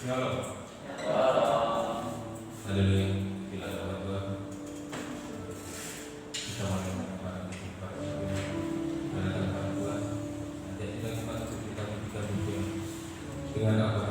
Ya Allah. Allah. Haleluya. Bila dapat Tuhan kita menemukan tempat mendatangkan Tuhan. Nanti kita masuk kita berdoa dengan apa?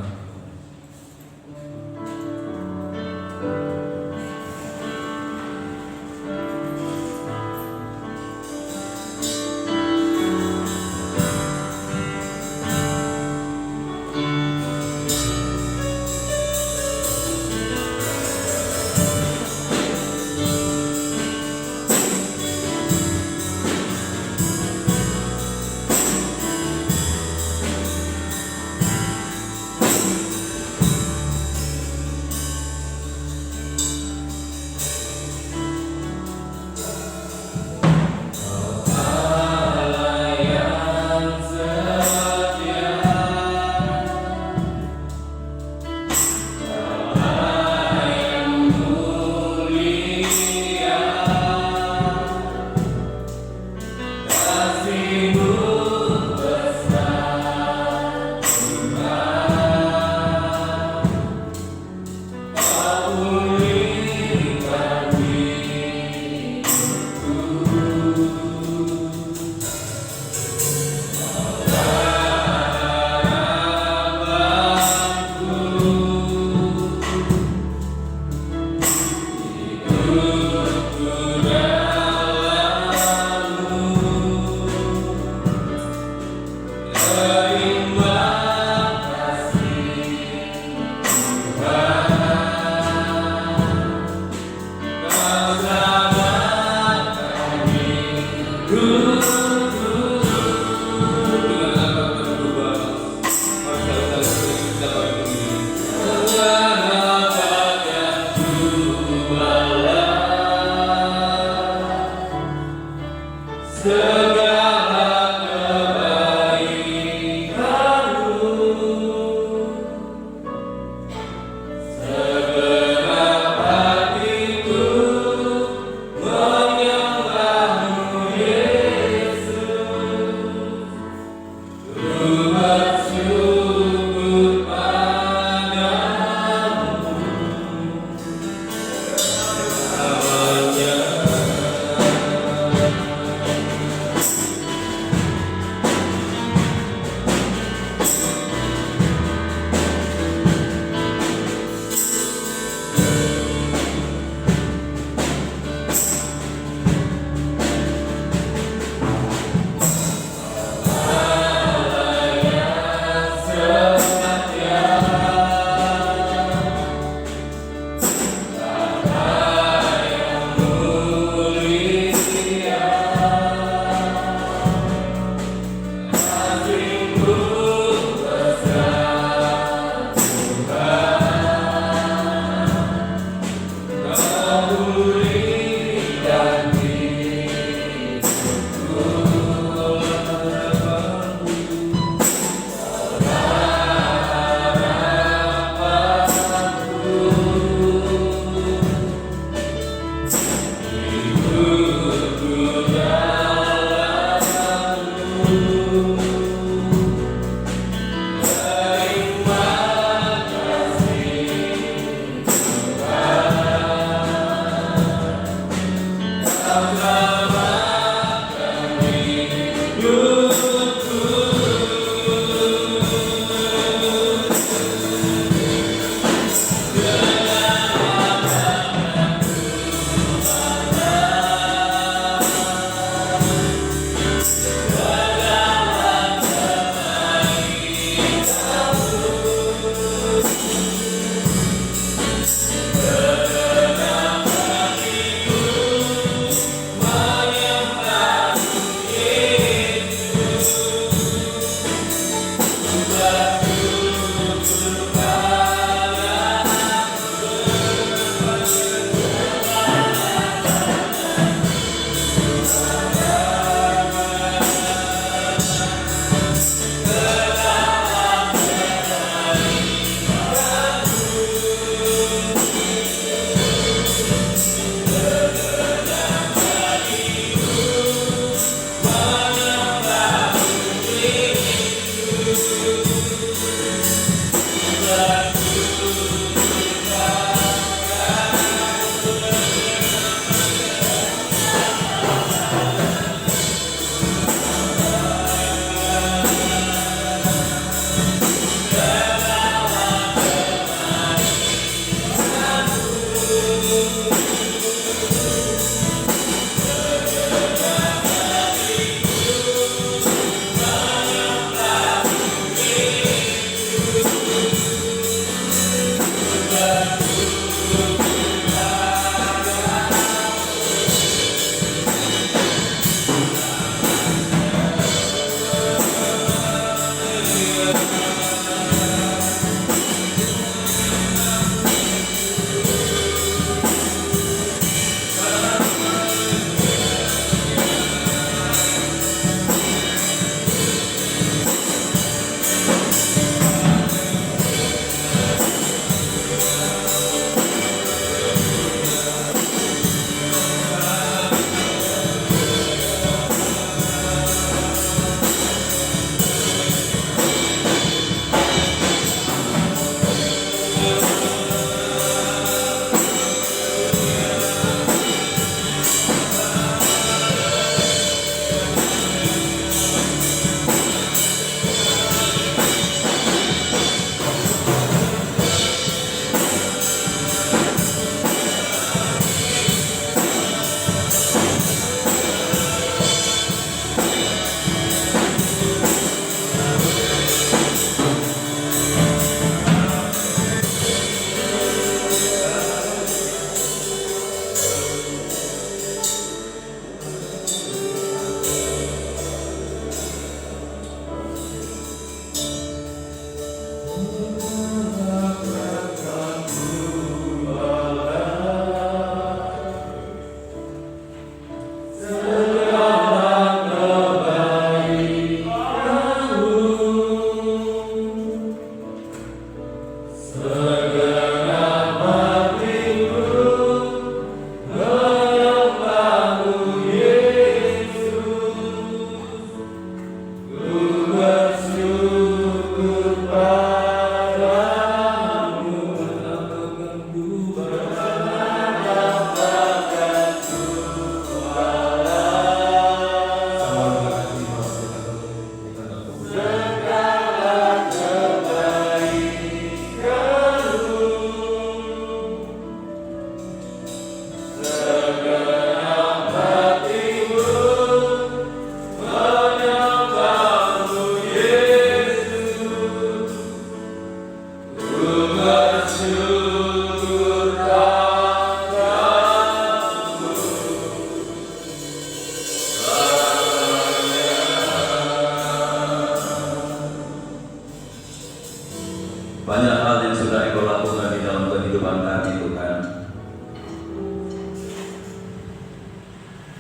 Banyak hal yang sudah Engkau lakukan di dalam kehidupan kami Tuhan.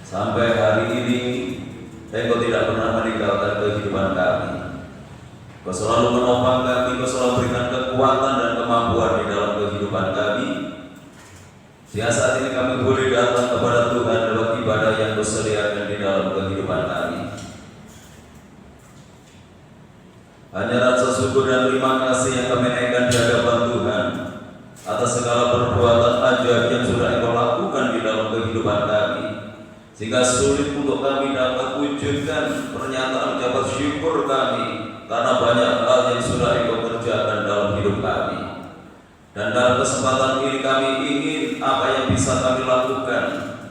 Sampai hari ini Engkau tidak pernah meninggalkan kehidupan kami. Kau selalu menopang kami, Kau selalu berikan kekuatan dan kemampuan di dalam kehidupan kami. Sehingga saat ini kami boleh datang kepada Tuhan lewat ibadah yang Kau sediakan di dalam kehidupan kami. Hanya rasa syukur dan terima kasih yang kami naikkan di hadapan Tuhan atas segala perbuatan ajaib yang sudah Engkau lakukan di dalam kehidupan kami, sehingga sulit untuk kami dapat wujudkan pernyataan ucapan syukur kami karena banyak hal yang sudah Engkau kerjakan dalam hidup kami. Dan dalam kesempatan ini kami ingin apa yang bisa kami lakukan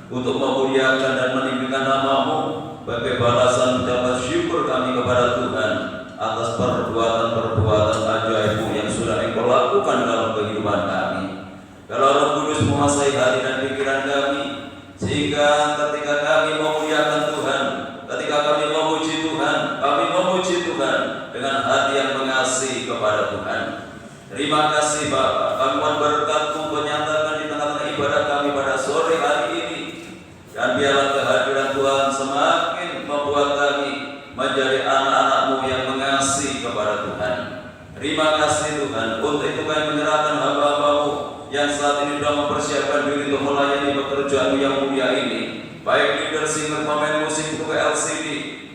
untuk memuliakan dan meninggikan nama-Mu sebagai balasan ucapan syukur kami kepada Tuhan atas perbuatan-perbuatan ajaib-Mu yang sudah Engkau lakukan dalam kehidupan kami. Kalau Roh Kudus menguasai hati dan pikiran kami, sehingga ketika kami memuliakan Tuhan, ketika kami memuji Tuhan, kami memuji Tuhan dengan hati yang mengasihi kepada Tuhan. Terima kasih Bapa, kami mohon berkat-Mu menyatakan di tengah-tengah ibadah kami pada sore hari ini, dan biarlah kehadiran Tuhan semakin membuat kami menjadi anak-anak-Mu yang mengasihi kepada Tuhan. Terima kasih Tuhan, untuk itu kami menyerahkan hamba-hamba-Mu yang saat ini sudah mempersiapkan diri untuk melayani pekerjaan-Mu yang mulia ini, baik leader, singer, pemain musik, tukang LCD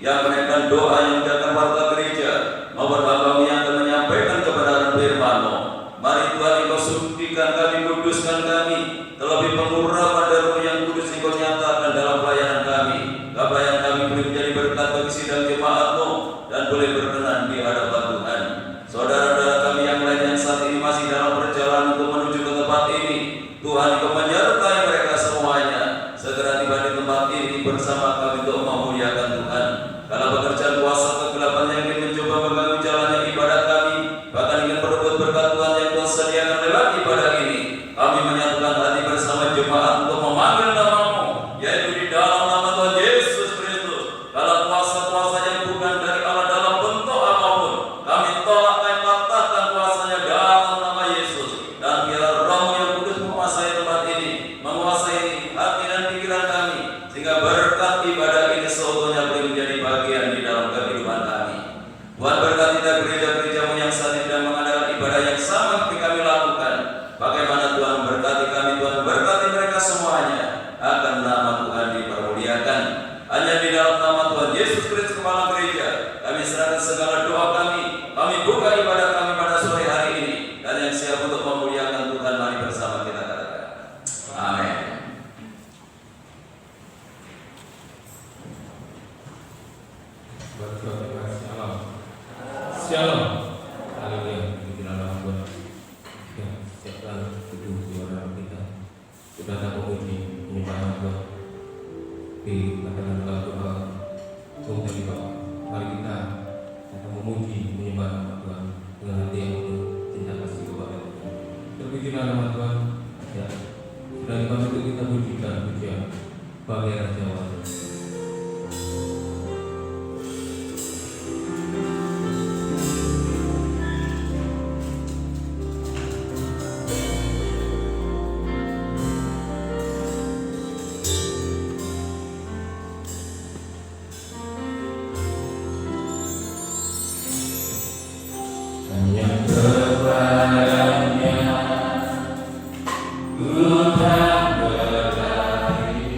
yang menaikkan doa yang menjaga warta gereja, maupun hamba-Mu yang akan menyampaikan kebenaran firman-Mu. Mari Tuhan, Engkau sucikan kami, kuduskan kami, terlebih pengurapan dari yang kudus Engkau nyatakan dalam pelayanan kami. Pelayanan kami boleh menjadi berkat bagi sidang jemaat-Mu dan boleh berkenan di hadapan Tuhan. Saudara-saudara kami yang lain yang saat ini masih dalam perjalanan untuk menuju ke tempat ini, Tuhan Engkau menyertai mereka semuanya. Segera tiba di tempat ini bersama kami untuk memuliakan Tuhan. Karena pekerjaan kuasa kegelapan yang ingin mencoba mengganggu jalannya ibadah kami, bahkan ingin merebut berkat Tuhan yang Tuhan sediakan lewat ibadah ini, kami menyatukan hati bersama jemaat untuk memanggil nama-Mu, yaitu di dalam nama Tuhan Yesus Kristus. Dalam kuasa-kuasa yang bukan dari Allah dalam bentuk apapun, kami tolak dan patahkan kuasanya dalam nama Yesus. Dan biar Roh-Mu yang kudus menguasai tempat ini, menguasai hati dan pikiran kami, sehingga berkat ibadah ini seutuhnya boleh menjadi bagian di dalam kehidupan kami. Tuhan berkati gereja-gereja-Mu yang saat ini sedang mengadakan ibadah yang sama seperti kami lakukan. Bagaimana Tuhan berkati kami, Tuhan berkati mereka semuanya, akan nama Tuhan dipermuliakan. Hanya di dalam nama Tuhan Yesus Kristus Kepala Gereja, kami serahkan segala doa kami buka ibadah kami pada sore hari ini, dan yang siap untuk memuliakan Tuhan, mari bersama kita katakan amin. Shalom. Haleluya. Pujilah nama Tuhan. Ya, siapkan tujuh suara kita. Kita akan memuji menyembah Tuhan. Dikatakan dalam doa untuk tadi Bapak. Mari kita akan memuji menyembah nama Tuhan dengan hati yang penuh cinta kasih kepada Tuhan. Terpujilah nama Tuhan. Ya. Dan untuk kita pujikan pujian bagi Raja Wali. Ku tak berlari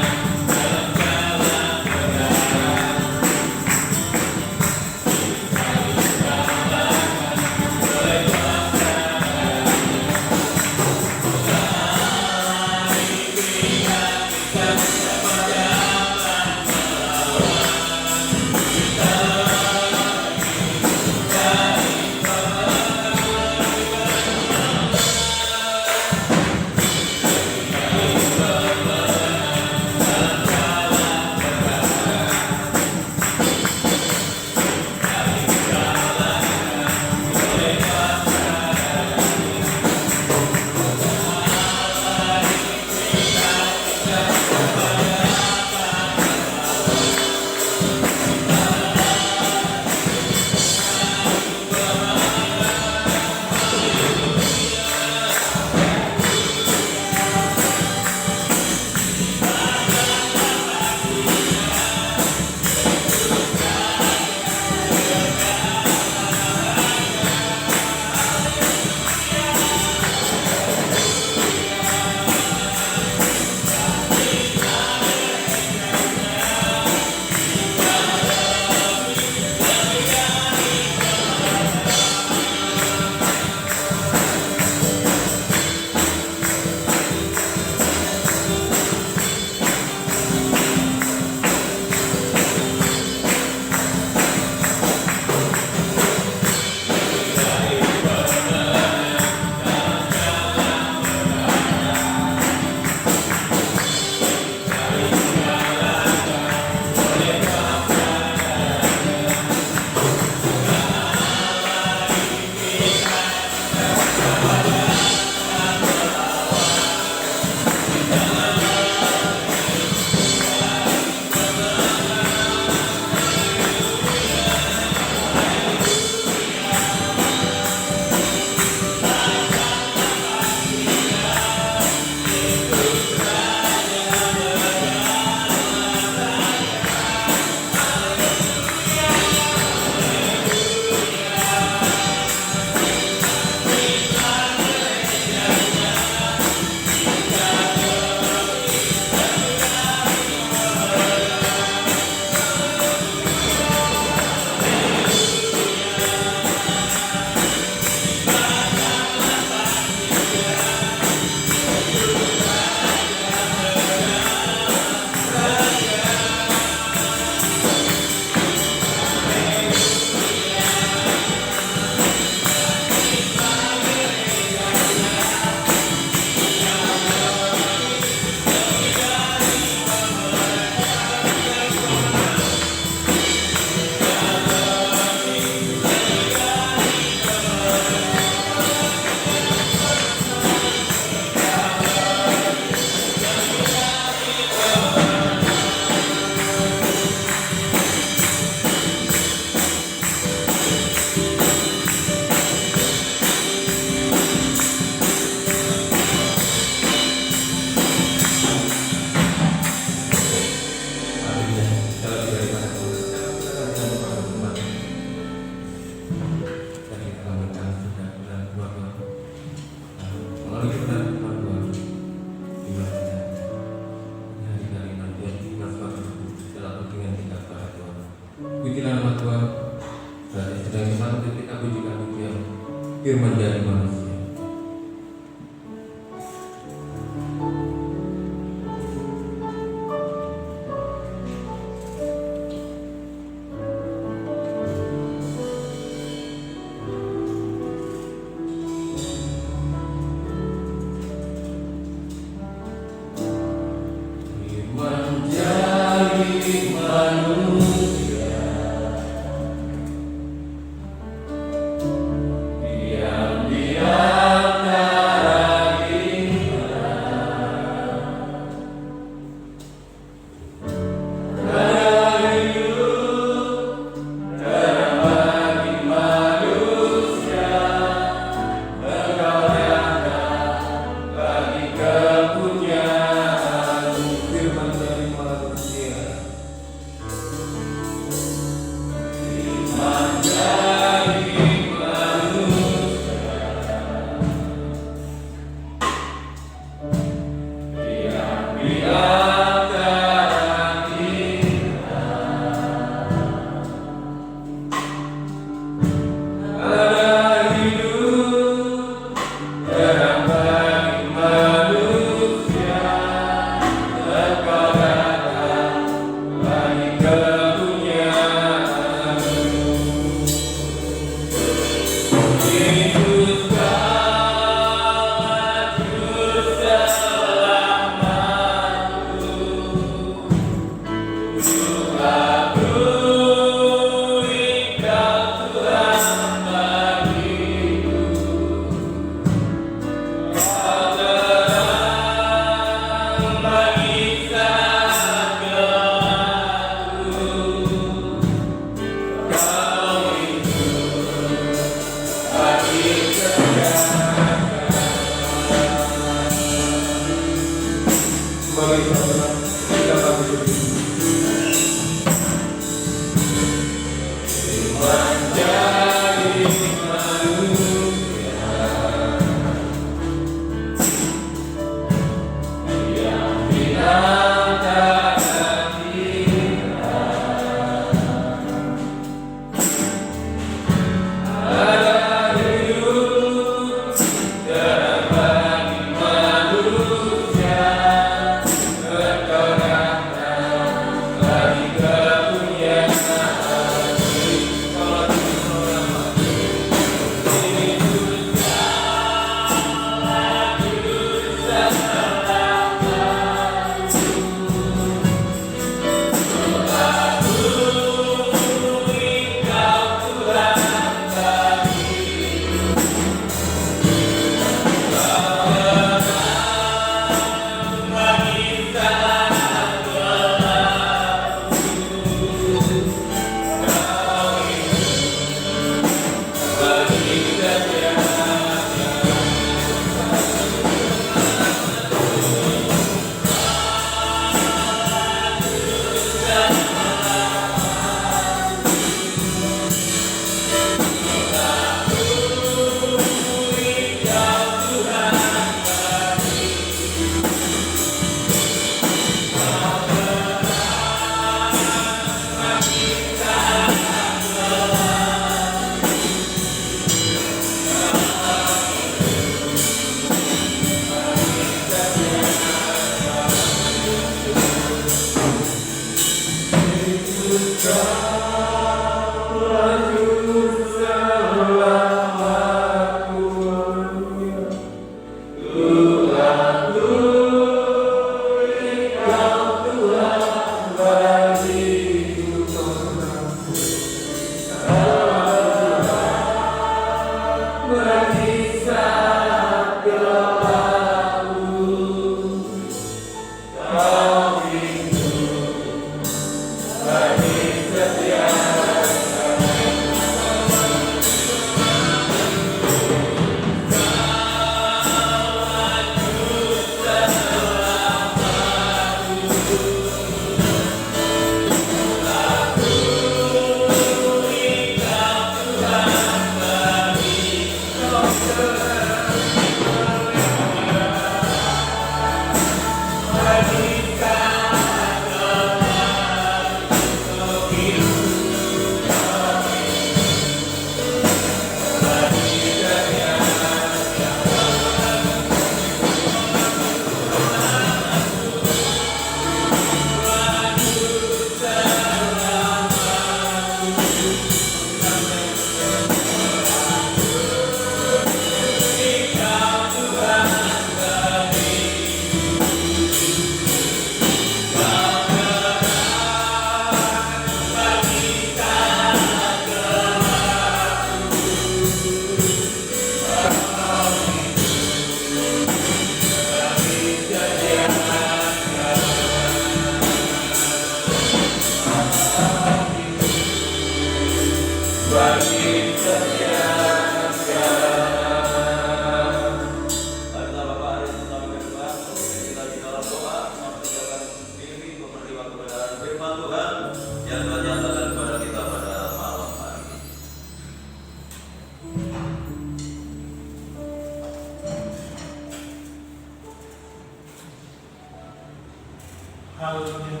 Haleluya.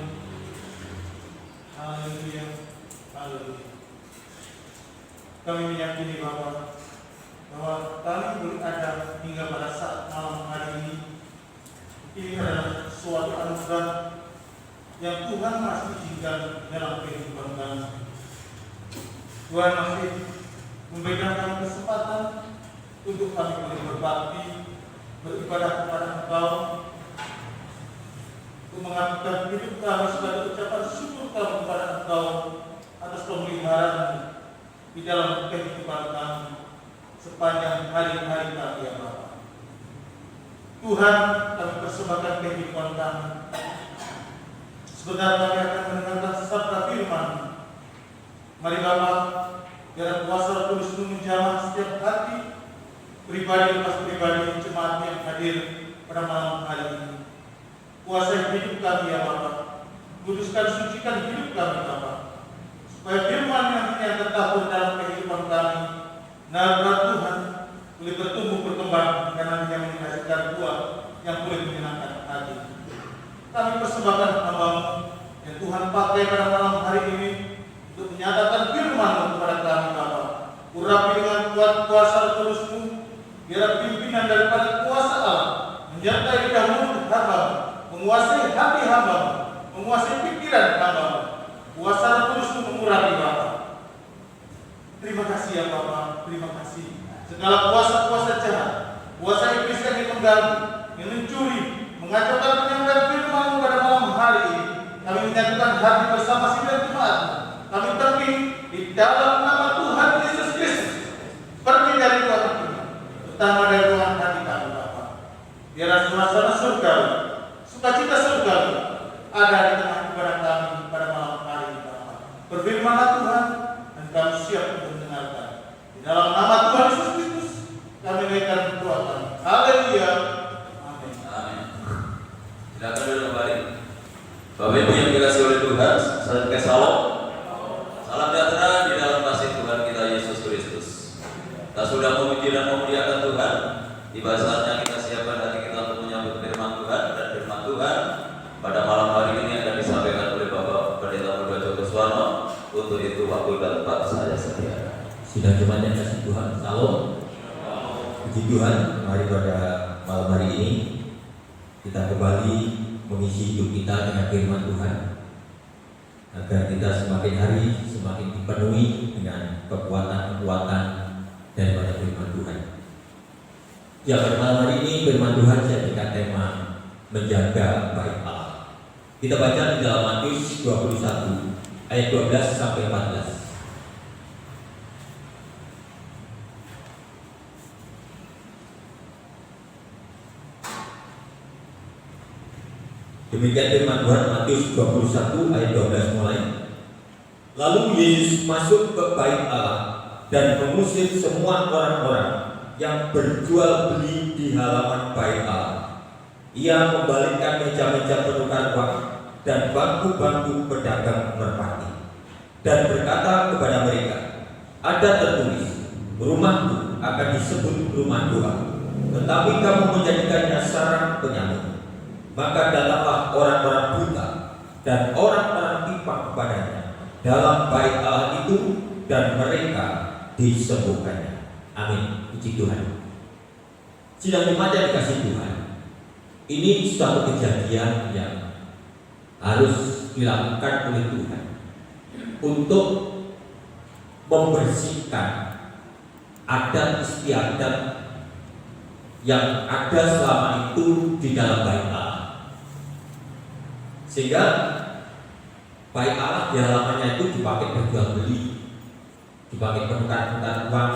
Haleluya. Haleluya. Kami meyakini bahwa kami berada hingga pada saat malam hari ini adalah suatu anugerah yang Tuhan masih izinkan dalam kehidupan kami. Tuhan masih memberikan kami kesempatan untuk kami boleh berbakti, beribadah kepada Engkau, untuk mengabdikan hidup kami sebagai ucapan syukur kami kepada Engkau atas pemeliharaan di dalam kehidupan kami sepanjang hari-hari kami ya Bapa. Tuhan, kami persembahkan kehidupan kami. Sebentar kami akan mendengarkan sabda firman. Mari Bapa, biar kuasa Tuhan menjamah setiap hati pribadi lepas pribadi jemaat yang hadir pada malam hari ini. Kuasai hidup kami ya Bapa. Kuduskan, sucikan hidup kami Bapa, supaya firman yang tetap dalam kehidupan kami, nabrak Tuhan boleh bertumbuh berkembang dan nantinya menghasilkan buah yang boleh menyenangkan hati. Kami persembahkan hamba-Mu yang Tuhan pakai pada malam hari ini untuk menyatakan firman-Mu kepada kami Bapa. Urapi dengan kuat kuasa Terus-Mu, biar pimpinan daripada kuasa Allah menyertai lidah mulut hamba-Mu, menguasai hati hamba-Mu, menguasai pikiran hamba-Mu. Kuasa Terus-Mu mengurapi Bapa. Terima kasih ya Bapa, terima kasih. Segala kuasa-kuasa jahat, kuasa iblis yang ingin mengganggu, yang mencuri, mengacaukan penyampaian firman-Mu pada malam hari ini, kami menyatukan hati bersama sidang jemaat-Mu. Kami teping di dalam nama Tuhan Yesus Kristus. Pergi dari ruangan ini, terutama dari ruangan hati kami Bapa. Biarlah suasana surga, sukacita surga ada di tengah ibadah kami pada malam hari ini Bapa. Berfirmanlah Tuhan, dan kami siap untuk mendengarkan. Di dalam nama Tuhan Yesus Kristus, kami naikkan doa kami. Haleluya. Amin. Amin. Silakan duduk kembali. Bapak Ibu yang dikasihi oleh Tuhan, salam kesalam. Salam sejahtera di dalam kasih Tuhan kita Yesus Kristus. Kita sudah memuji dan memuliakan Tuhan. Tiba saatnya kita siapkan hati kita untuk menyambut firman Tuhan, dan firman Tuhan pada malam hari ini akan disampaikan oleh Bapak Pendeta Muda Joko Suwarno. Untuk itu waktu dan tempat saya sediakan. Sidang jemaat yang kasih Tuhan, salam. Puji Tuhan, mari pada malam hari ini kita kembali mengisi hidup kita dengan firman Tuhan, agar kita semakin hari semakin dipenuhi dengan kekuatan-kekuatan daripada firman Tuhan. Ya, pada malam hari ini firman Tuhan saya berikan tema menjaga bait Allah. Kita baca di dalam Matius 21 ayat 12 sampai 14. Demikian firman Tuhan, Matius 21 ayat 12 mulai. Lalu Yesus masuk ke bait Allah dan mengusir semua orang-orang yang berjual beli di halaman bait Allah. Ia membalikkan meja-meja penukar uang dan bangku-bangku pedagang merpati, dan berkata kepada mereka, ada tertulis, rumahku akan disebut rumah doa, tetapi kamu menjadikannya sarang penyambung. Maka datanglah orang-orang buta dan orang-orang timpang kepadanya dalam bait Allah itu, dan mereka disembuhkannya. Amin. Puji Tuhan. Sidang jemaat yang dikasihi Tuhan, ini suatu kejadian yang harus dilakukan oleh Tuhan untuk membersihkan adat istiadat yang ada selama itu di dalam bait Allah. Sehingga bait Allah di halamannya itu dipakai berjual beli, dipakai penukar-penukar uang,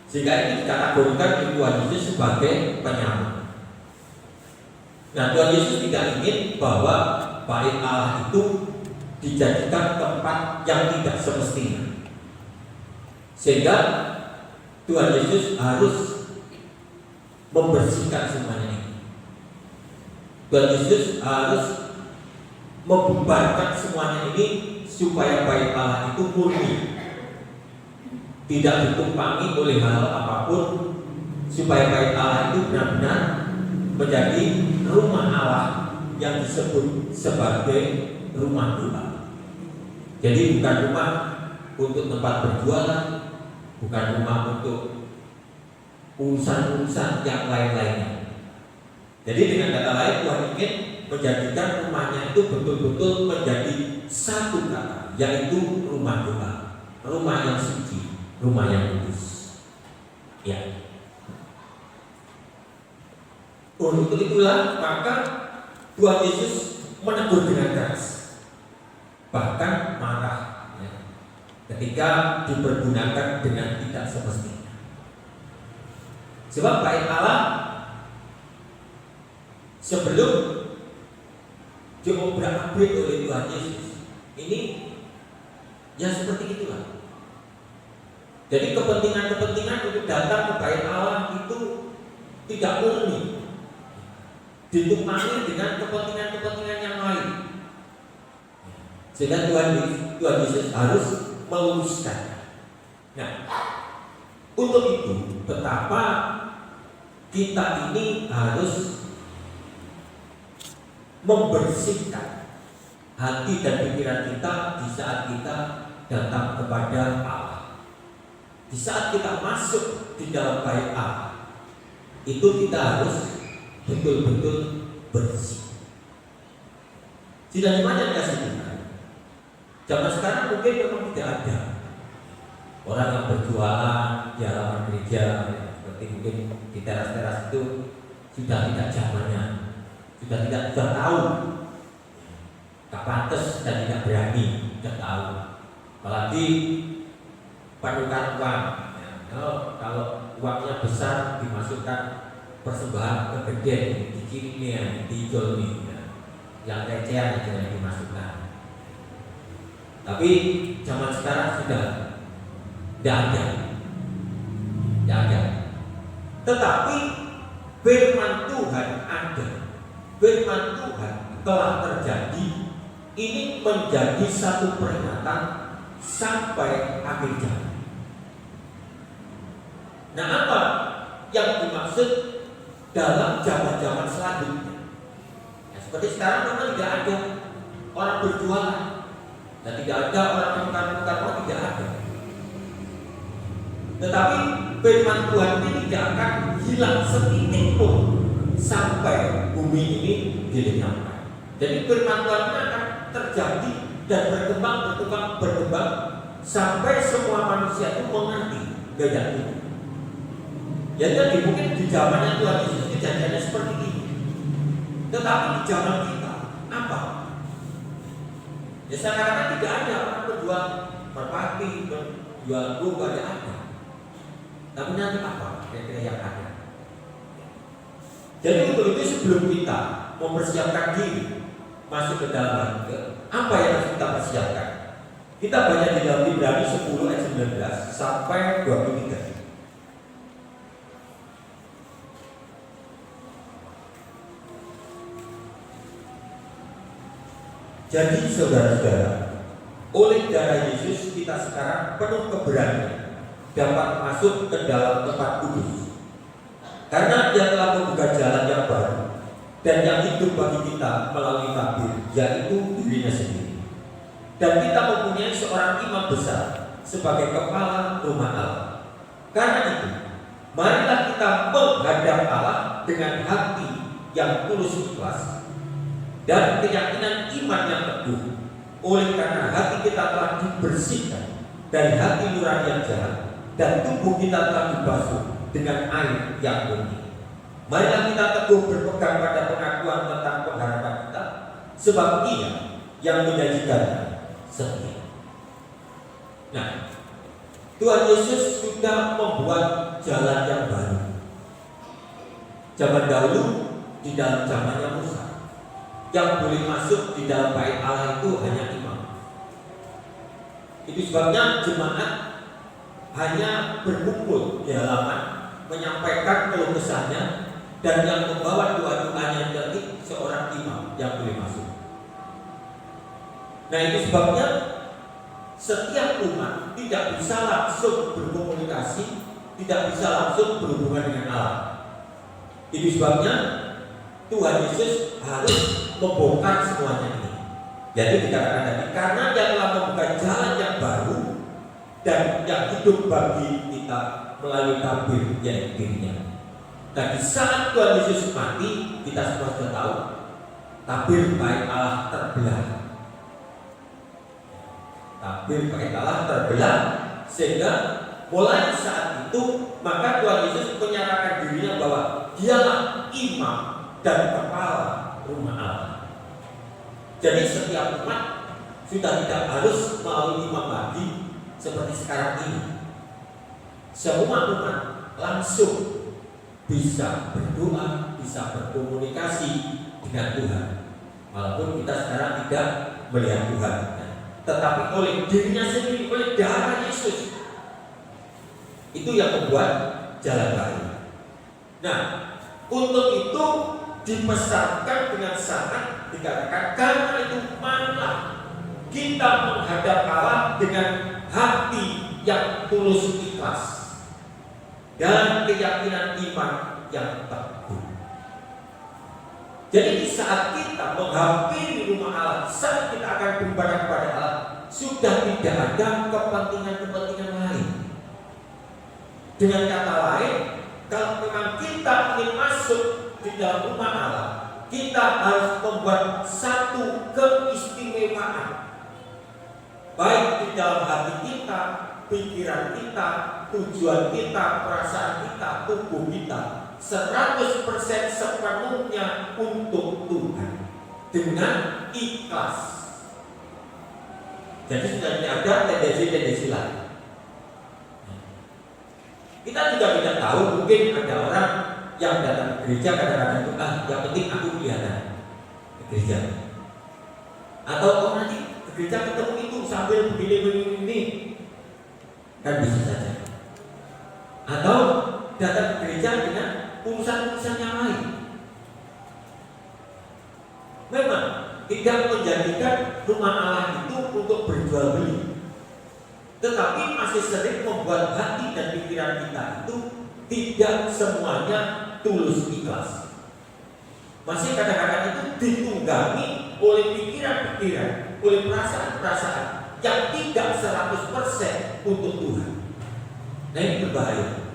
sehingga ini dikategorikan oleh Tuhan Yesus sebagai penyambung. Nah, Tuhan Yesus tidak ingin bahwa bait Allah itu dijadikan tempat yang tidak semestinya, sehingga Tuhan Yesus harus membersihkan semuanya ini. Tuhan Yesus harus membubarkan semuanya ini supaya bait Allah itu murni, tidak ditumpangi oleh hal apapun, supaya bait Allah itu benar-benar menjadi rumah Allah yang disebut sebagai rumah doa. Jadi bukan rumah untuk tempat berjualan, bukan rumah untuk urusan-urusan yang lain-lainnya. Jadi dengan kata lain, Tuhan ingin menjadikan rumahnya itu betul-betul menjadi satu kata, yaitu rumah doa, rumah yang suci, rumah yang kudus. Ya. Untuk itulah maka Tuhan Yesus menegur dengan keras, bahkan marah, ya, ketika dipergunakan dengan tidak semestinya. Sebab bait Allah sebelum diobrak-abrik oleh Tuhan Yesus ini ya seperti itulah. Jadi kepentingan-kepentingan untuk datang ke bait Allah itu tidak murni, ditumpangi dengan kepentingan-kepentingan yang lain. Sehingga Tuhan Yesus harus meluruskan. Nah, untuk itu betapa kita ini harus membersihkan hati dan pikiran kita di saat kita datang kepada Allah. Di saat kita masuk di dalam bait Allah, itu kita harus betul-betul bersih. Tidak banyak kasih Tuhan. Zaman sekarang mungkin memang tidak ada orang yang berjualan di halaman gereja, seperti mungkin di teras-teras itu sudah tidak zamannya, sudah tahu, tak pantas dan tidak berani, tidak tahu. Apalagi penukar uang, ya, kalau uangnya besar dimasukkan persembahan ke gede, dikirimin, dijolmi, ya, yang recehan jangan dimasukkan. Tapi zaman sekarang sudah tidak ada. Tetapi firman Tuhan ada, firman Tuhan telah terjadi. Ini menjadi satu peringatan sampai akhir zaman. Nah, apa yang dimaksud dalam zaman-zaman selanjutnya? Ya, seperti sekarang memang tidak ada orang berjualan dan tidak ada orang menukar-nukar uang, tidak ada. Tetapi firman Tuhan ini tidak akan hilang setitik pun sampai bumi ini dilenyapkan. Jadi firman Tuhan ini akan terjadi dan berkembang sampai semua manusia itu mengerti gaya itu. Jadi mungkin di zamannya Tuhan Yesus kejadiannya seperti ini. Tetapi di zaman kita apa? Ya sekarang tidak ada orang menjual merpati, menjual bunga, tidak ada. Tapi nanti apa? Kira-kira yang ada. Jadi untuk itu sebelum kita mempersiapkan diri masuk ke dalam apa yang harus kita persiapkan? Kita baca di dalam Ibrani 10 ayat 19 sampai 23. Jadi saudara-saudara, oleh darah Yesus kita sekarang penuh keberanian dapat masuk ke dalam tempat kudus. Karena Dia telah membuka jalan yang baru dan yang hidup bagi kita melalui tabir, yaitu dirinya sendiri. Dan kita mempunyai seorang imam besar sebagai kepala rumah Allah. Karena itu, marilah kita menghadap Allah dengan hati yang tulus ikhlas dan keyakinan iman yang teguh. Oleh karena hati kita telah dibersihkan dari hati nurani yang jahat dan tubuh kita telah dibasuh dengan air yang murni. Marilah kita teguh berpegang pada pengakuan tentang pengharapan kita, sebab Dia yang menjanjikannya setia. Nah, Tuhan Yesus sudah membuat jalan yang baru. Zaman dahulu di dalam zamannya Musa, yang boleh masuk di dalam bait Allah itu hanya imam. Itu sebabnya jemaat hanya berkumpul di halaman menyampaikan keluh kesahnya, dan yang membawa doa-doanya dari seorang imam yang boleh masuk. Nah, itu sebabnya setiap umat tidak bisa langsung berkomunikasi, tidak bisa langsung berhubungan dengan Allah. Itu sebabnya Tuhan Yesus harus membongkar semuanya ini. Jadi dikatakan tadi, karena dia telah membuka jalan yang baru dan yang hidup bagi kita melalui tabir yang dirinya. Dan di saat Tuhan Yesus mati, kita semua sudah tahu, tabir bait Allah terbelah. Tabir bait Allah terbelah, sehingga mulai saat itu maka Tuhan Yesus menyatakan dirinya bahwa dialah imam dan kepala rumah Allah. Jadi setiap umat sudah tidak harus melalui imam lagi seperti sekarang ini. Semua umat langsung bisa berdoa, bisa berkomunikasi dengan Tuhan. Walaupun kita sekarang tidak melihat Tuhan, tetapi oleh dirinya sendiri, oleh darah Yesus, itu yang membuat jalan baru. Nah, untuk itu dipesankan dengan sangat, dikatakan karena itu marilah kita menghadap Allah dengan hati yang tulus ikhlas dan keyakinan iman yang teguh. Jadi di saat kita menghampiri rumah Allah, saat kita akan beribadah kepada Allah, sudah tidak ada kepentingan-kepentingan lain. Dengan kata lain, kalau memang kita ingin masuk di dalam rumah Allah, kita harus membuat satu keistimewaan, baik di dalam hati kita, pikiran kita, tujuan kita, perasaan kita, tubuh kita, 100% sepenuhnya untuk Tuhan dengan ikhlas. Jadi sudah tidak ada tendensi-tendensi lain. Kita juga tidak tahu, mungkin ada orang yang datang ke gereja kadang-kadang itu, yang penting aku kelihatan ke gereja. Atau nanti ke gereja ketemu itu sambil begini-begini, kan bisa saja. Atau datang ke gereja dengan urusan-urusan yang lain. Memang tidak menjadikan rumah Allah itu untuk berjual beli, tetapi masih sering membuat hati dan pikiran kita itu tidak semuanya tulus ikhlas. Masih kadang-kadang itu ditunggangi oleh pikiran-pikiran, oleh perasaan-perasaan yang tidak 100% untuk Tuhan. Nah, ini berbahaya.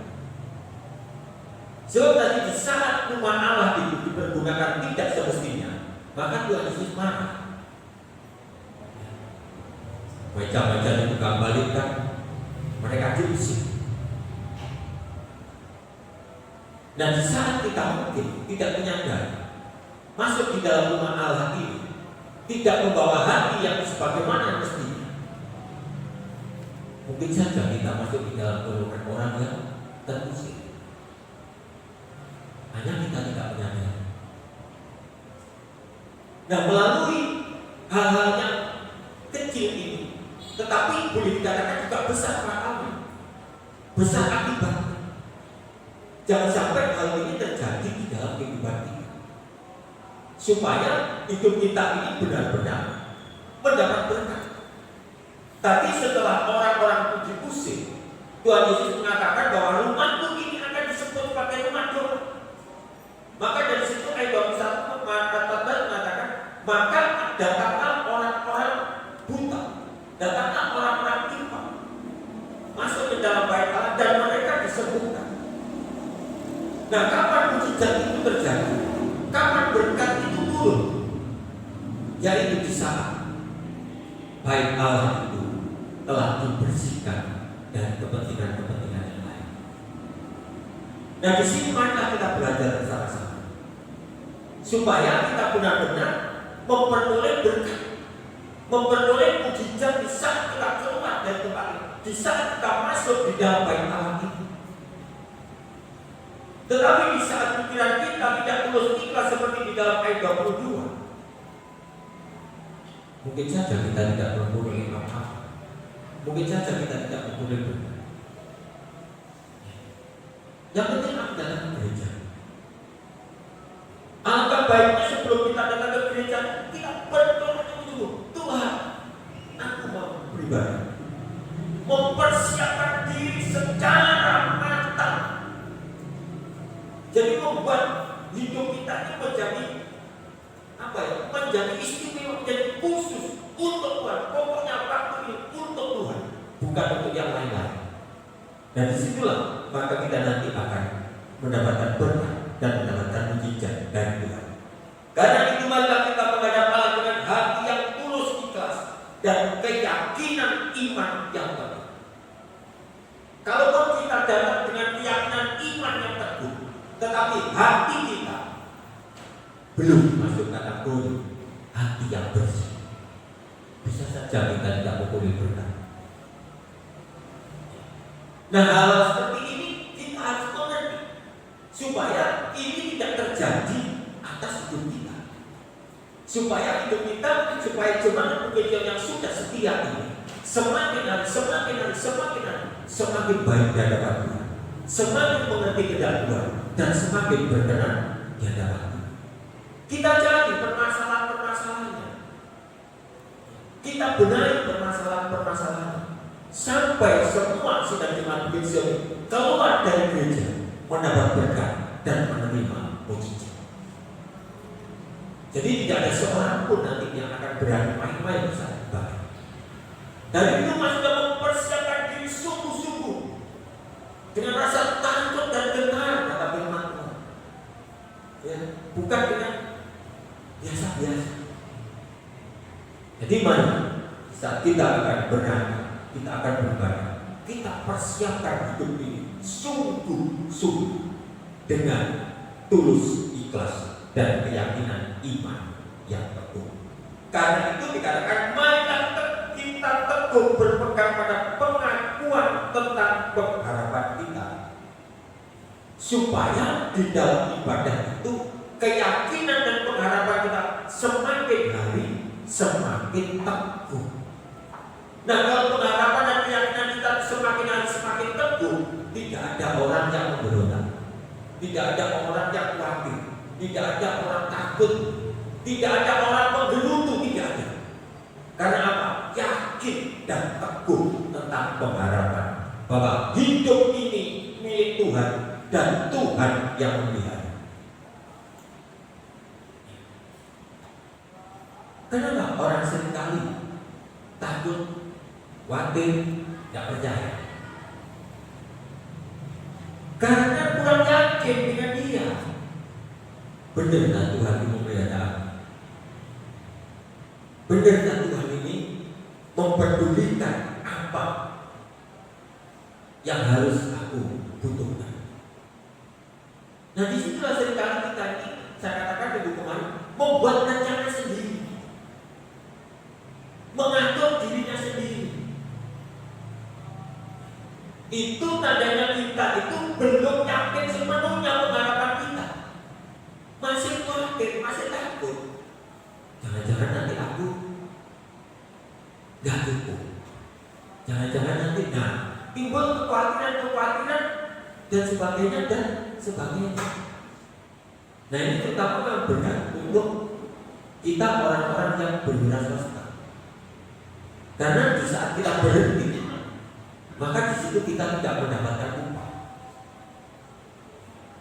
Sebab tadi di saat rumah Allah itu dipergunakan tidak semestinya, maka Tuhan Yesus marah. Baca-baca itu balikkan, mereka diusir. Dan di saat kita mungkin tidak menyadari, masuk di dalam rumah Allah ini, tidak membawa hati yang sebagaimana mestinya, mungkin saja kita masuk di dalam golongan orang yang terusir. Hanya kita tidak menyadari. Nah, melalui hal-hal yang kecil ini, tetapi boleh dikatakan juga besar akalnya, besar akibatnya. Jangan sampai hal ini terjadi di dalam kehidupan kita, supaya hidup kita ini benar-benar mendapat berkat. Tadi setelah orang-orang itu diusir, Tuhan Yesus mengatakan bahwa rumahku ini akan disebut sebagai rumah doa. Maka dari situ ayat 21 mengatakan, maka datanglah orang-orang buta, datanglah orang-orang timpang masuk ke dalam bait Allah dan mereka disembuhkan. Nah, kapan mujizat itu terjadi? Kapan berkat itu turun? Yaitu di saat bait Allah itu telah dibersihkan dan kepentingan-kepentingan yang lain. Nah, di sini marilah kita belajar bersama-sama supaya kita benar-benar memperoleh berkat, memperoleh mujizat di saat kita keluar dari tempat ini, di saat kita masuk di dalam bait Allah ini. Tetapi di saat pikiran kita tidak tulus ikhlas seperti di dalam ayat 22, mungkin saja kita tidak memperoleh apa-apa, mungkin saja kita tidak memperoleh berkat. Yang penting aku datang ke gereja. Alangkah baiknya sebelum kita datang ke gereja, kita berdoa dulu, Tuhan, aku mau beribadah, mempersiapkan diri secara matang. Jadi membuat hidup kita ini menjadi apa ya? menjadi istimewa, menjadi khusus untuk Tuhan. Pokoknya waktu ini untuk Tuhan, bukan untuk yang lain-lain. Dan disitulah maka kita nanti akan mendapatkan berkat dan mendapatkan mujizat dari Tuhan. Karena itu marilah kita menghadap Allah dengan hati yang tulus ikhlas dan keyakinan iman yang teguh. Kalaupun kita datang dengan keyakinan iman yang teguh, tetapi hati kita belum masuk kategori hati yang bersih, bisa saja kita tidak memperoleh berkat. Nah, hal seperti ini kita harus mengerti supaya ini tidak terjadi atas hidup kita. Supaya hidup kita, supaya jemaat pengajian yang sudah setia ini semakin hari, semakin baik di hadapan Tuhan, semakin mengerti kehendak Tuhan, dan semakin berkenan di hadapan Tuhan. Kita cari permasalahan-permasalahannya, kita benahi permasalahan-permasalahannya, sampai semua sidang jemaat pengajian keluar dari gereja mendapat berkat dan menerima mujizat. Jadi tidak ada seorang pun nanti yang akan berani main-main bersama Tuhan. Dan itu masih sudah mempersiapkan diri sungguh-sungguh dengan rasa takut dan gentar kata firman Tuhan. Ya, bukan dengan biasa-biasa. Jadi mari saat kita akan berangkat, kita akan beribadah, kita persiapkan hidup ini sungguh-sungguh dengan tulus, ikhlas, dan keyakinan iman yang teguh. Karena itu dikatakan marilah kita teguh berpegang pada pengakuan tentang pengharapan kita, supaya di dalam ibadah itu keyakinan dan pengharapan kita semakin hari semakin teguh. Nah, kalau pengharapan dan keyakinan kita semakin hari semakin teguh, tidak ada orang yang memberontak, tidak ada orang yang khawatir, tidak ada orang takut, tidak ada orang menggerutu, tidak ada. Karena apa? Yakin dan teguh tentang pengharapan bahwa hidup ini milik Tuhan dan Tuhan yang memelihara. Kenapa orang seringkali takut, khawatir, tidak percaya? Karena kurang yakin dengan Dia. Benar Tuhan ini memelihara? Benar Tuhan ini mempedulikan apa yang harus aku butuhkan? Nah, disitulah seringkali kita ini, saya katakan minggu kemarin, membuat rencana sendiri, mengatur dirinya sendiri. Itu tandanya kita itu belum yakin sepenuhnya pengharapan kita, masih khawatir, masih takut. Jangan-jangan nanti aku gak cukup, jangan-jangan nanti timbul kekhawatiran dan sebagainya. Nah, ini terutama yang benar untuk kita orang-orang yang berwira swasta. Karena di saat kita berhenti, maka di situ kita tidak mendapatkan upah.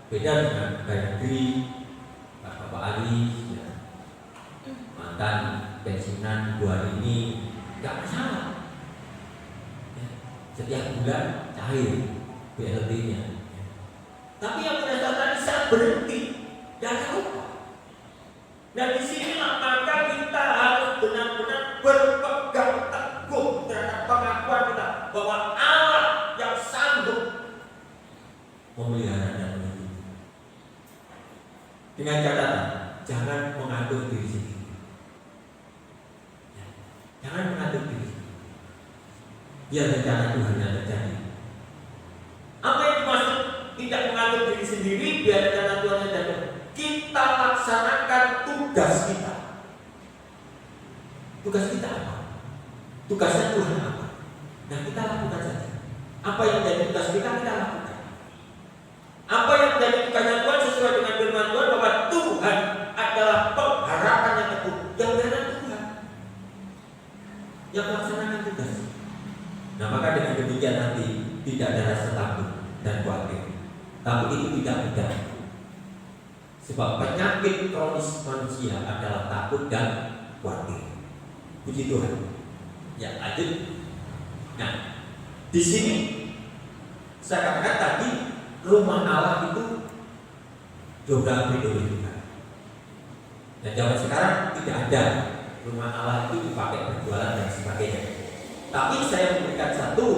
Beda dengan pegawai negeri, Bapak Ali, ya, mantan pensiunan 2 hari ini, tidak masalah. Ya, setiap bulan cair BLT-nya. Tapi yang berdasarkan saat berhenti, tidak ada upah. Dan disinilah maka kita harus benar-benar berpegang teguh terhadap pengakuan kita bahwa Allah yang sanggup memelihara dan melindungi. Dengan catatan, jangan mengatur diri sendiri. Jangan mengatur diri sendiri. Biar rencana Tuhan yang terjadi. Apa yang dimaksud tidak mengatur diri sendiri? Biar rencana Tuhan yang terjadi. Kita laksanakan tugas kita. Tugas kita apa? Tugasnya Tuhan apa? Nah, kita lakukan saja. Apa yang menjadi tugas kita lakukan. Apa yang menjadi tugasnya Tuhan sesuai dengan firman Tuhan bahwa Tuhan adalah pengharapan yang teguh. Yang benar Tuhan yang melaksanakan tugas. Nah, maka dengan demikian nanti tidak ada rasa takut dan khawatir. Tapi itu tidak mudah. Sebab penyakit kronis manusia adalah takut dan khawatir. Puji Tuhan. Ya, lanjut. Nah, di sini saya katakan tadi rumah Allah itu geografi juga. Dan zaman sekarang tidak ada rumah Allah itu dipakai berjualan dan sebagainya. Tapi saya memberikan satu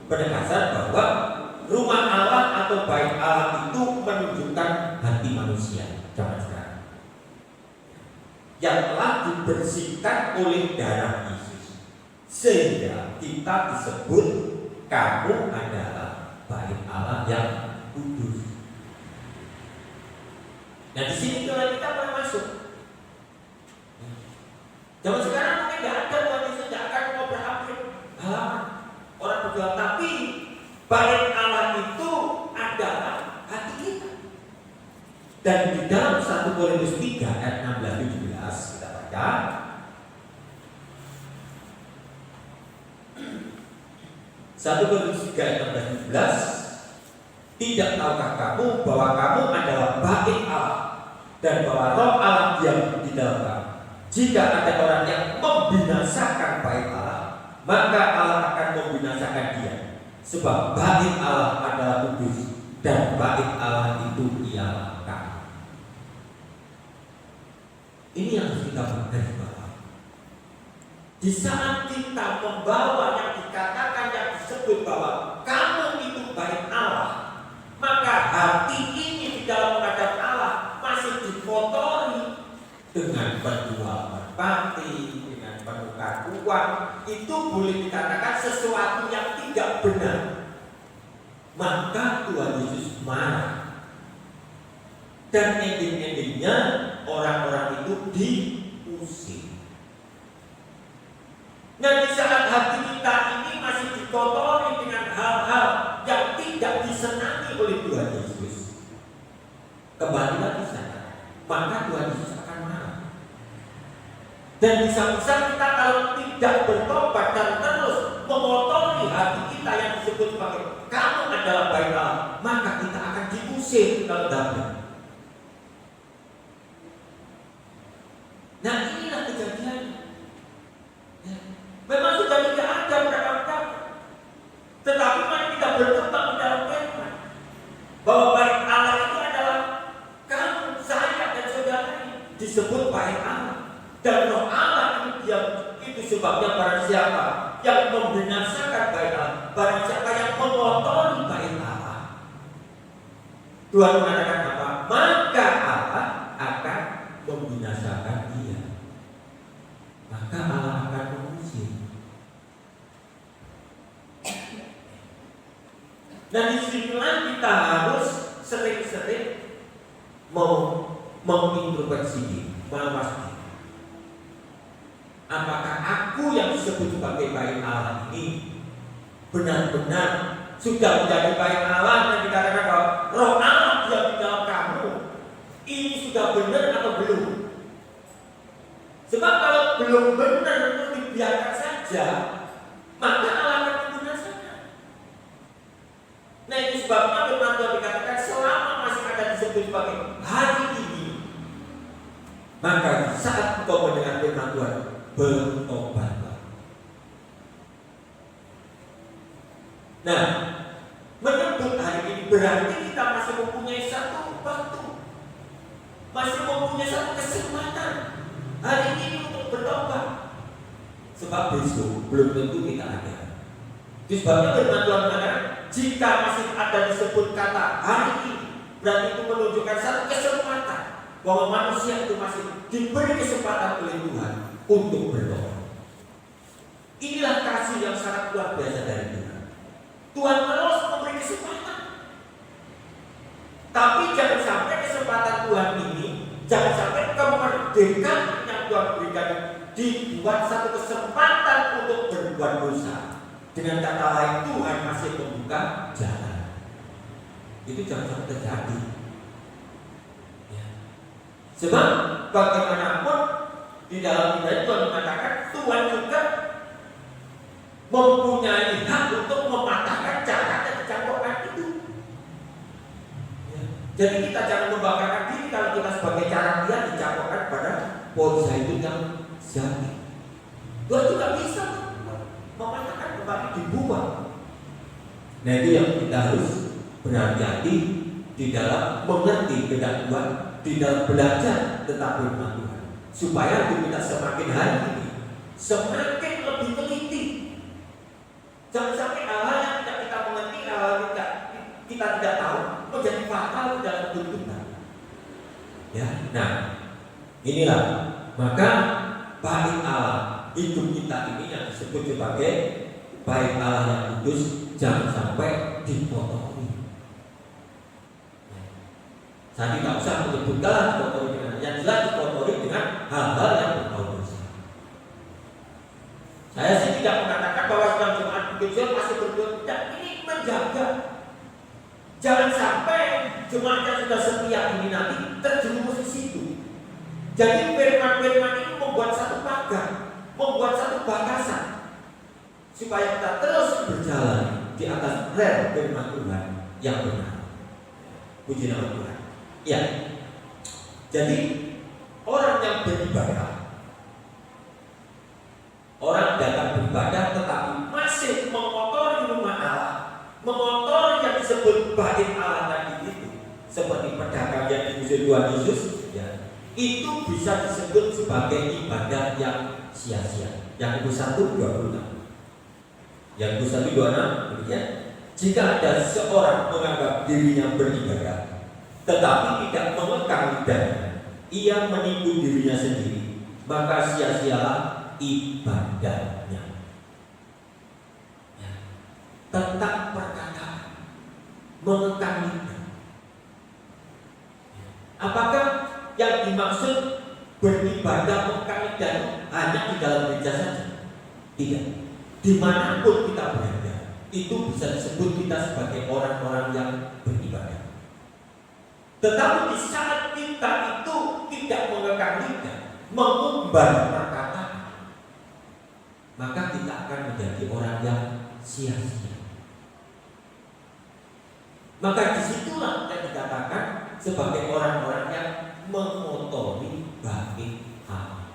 penegasan bahwa rumah Allah atau bait Allah itu menunjukkan hati manusia zaman sekarang yang telah dibersihkan oleh darah Yesus, sehingga kita disebut kamu adalah bait Allah yang kudus. Nah, di sini kalau kita boleh masuk. Zaman sekarang mungkin tidak ada Tuhan Yesus tidak akan mau berupgrade halaman orang berjual, tapi bait Allah itu adalah hati kita. Dan di dalam 1 Korintus 3 ayat 16-17 kita baca. 1 Korintus 3 ayat 16-17, tidak tahukah kamu bahwa kamu adalah bait Allah dan bahwa Roh Allah diam di dalam kamu? Jika ada orang yang membinasakan bait Allah, maka Allah akan membinasakan dia. Sebab bait Allah adalah kudus dan bait Allah itu ialah kamu. Ini yang harus kita garis bawah. Di saat kita membawa yang dikatakan yang disebut bahwa kamu itu bait Allah, maka hati ini di dalam menghadap Allah masih dikotori dengan penjual merpati, dengan penukar uang. Itu boleh dikatakan sesuatu yang tidak benar. Maka Tuhan Yesus marah. Dan ending-endingnya orang-orang itu diusir. Nah, di saat hati kita ini masih dikotori dengan hal-hal yang tidak disenangi oleh Tuhan Yesus, kembali lagi sana, maka Tuhan Yesus akan marah. Dan bisa-bisa kita kalau tidak bertobat dan terus mengotori hati kita yang disebut sebagai kamu adalah bait Allah, maka kita akan diusir kalau damai. Nah, inilah kejadiannya. Ya. Memang sudah tidak ada berapa-apa, tetapi mari kita berkembang dalam firman bahwa bait Allah itu adalah kamu, saya dan saudara ini disebut bait Allah. Dan Roh Allah itu diam. Itu sebabnya barang siapa yang membinasakan bait Allah, barang siapa yang mengotori bait Allah, Tuhan mengatakan apa? Maka Allah akan membinasakan dia. Maka Allah akan mengusir. Dan disinilah kita harus sering-sering mau mengintrospeksi diri, mengawasi. Apakah aku yang disebut sebagai bait Allah ini benar-benar sudah menjadi bait Allah yang dikatakan bahwa Roh Allah diam di dalam kamu? Ini sudah benar atau belum? Sebab kalau belum benar itu dibiarkan saja, maka Allah akan membinasakan. Nah, itu sebabnya firman Tuhan dikatakan selama masih ada disebut sebagai hari ini, maka saat engkau mendengar firman Tuhan, bertobatlah. Nah, menyebut hari ini berarti kita masih mempunyai satu waktu, masih mempunyai satu kesempatan hari ini untuk bertobat. Sebab besok belum tentu kita ada. Itu sebabnya firman Tuhan mengatakan, jika masih ada disebut kata hari ini, berarti itu menunjukkan satu kesempatan bahwa manusia itu masih diberi kesempatan oleh Tuhan untuk bertobat. Inilah kasih yang sangat luar biasa dari Tuhan. Tuhan terus memberi kesempatan. Tapi jangan sampai kesempatan Tuhan ini, jangan sampai kemerdekaan yang Tuhan berikan dibuat satu kesempatan untuk berbuat dosa. Dengan kata lain, Tuhan masih membuka jalan. Itu jangan sampai terjadi. Ya. Sebab bagaimanapun di dalam Bible Tuhan mengatakan Tuhan juga mempunyai hak untuk mematahkan cara dan kecantokan itu. Ya. Jadi kita jangan membanggakan diri mungkin kalau kita sebagai cara dia dicampurkan pada pohon zaitun yang jati. Tuhan juga bisa mematahkan tetapi dibuang. Nah itu yang kita harus berhati-hati di dalam mengerti kehendak Tuhan, di dalam belajar tentang firman Tuhan, supaya hidup kita semakin hari ini semakin lebih teliti. Jangan sampai hal-hal yang tidak kita mengerti, hal-hal yang kita tidak tahu menjadi fatal dalam hidup kita. Ya, nah inilah maka bait Allah hidup kita ini yang disebut sebagai bait Allah yang kudus, jangan sampai dikotori. Saya tidak usah menyebutkan dikotori dengan yang jelas dikotori dengan hal-hal yang berbau dosa. Saya sih tidak mengatakan bahwa sedang jemaat kecil masih berbuat tidak, ini menjaga. Jangan sampai jemaat yang sudah setia ini nanti terjerumus di situ. Jadi firman-firman ini membuat satu pagar, membuat satu batasan supaya kita terus berjalan di atas rel firman Tuhan yang benar. Puji nama Tuhan. Ya. Jadi orang yang beribadah, orang datang beribadah tetapi masih mengotori rumah Allah, mengotori yang disebut bait Allah tadi itu, seperti pedagang yang diusir Tuhan Yesus, ya, itu bisa disebut sebagai ibadah yang sia-sia. Yang 1:26. Yang 1:26 demikian. Jika ada seorang menganggap dirinya beribadah, tetapi tidak mengekang lidahnya, ia menipu dirinya sendiri, maka sia-sialah ibadahnya. Ya. Tentang perkataan mengekang lidah. Apakah yang dimaksud beribadah mengekang lidah hanya di dalam gereja saja? Tidak. Dimanapun kita berada, itu bisa disebut kita sebagai orang-orang yang beribadah. Tetapi di saat kita itu tidak mengekang lidah, mengumbar perkataan, maka kita akan menjadi orang yang sia-sia. Maka disitulah yang dikatakan sebagai orang-orang yang mengotori bait Allah.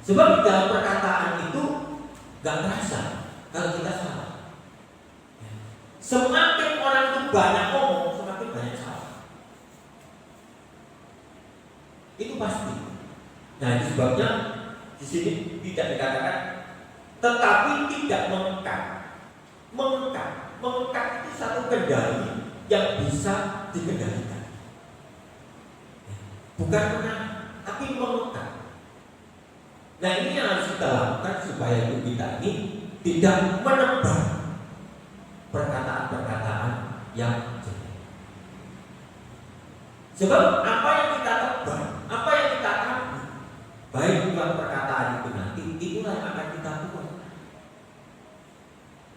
Sebab di dalam perkataan itu gak terasa kalau kita salah. Semakin orang itu banyak ngomong, semakin banyak salah. Itu pasti. Nah, itu sebabnya di sini tidak dikatakan, tetapi tidak mengekang. Mengekang itu satu kendali yang bisa dikendalikan. Bukan menahan, tapi mengekang. Nah, ini yang harus kita lakukan supaya hidup kita ini tidak menebar perkataan-perkataan yang jelek. Sebab apa yang kita tebar, apa yang kita ambil, baik bukan perkataan itu nanti, itulah yang akan kita buat.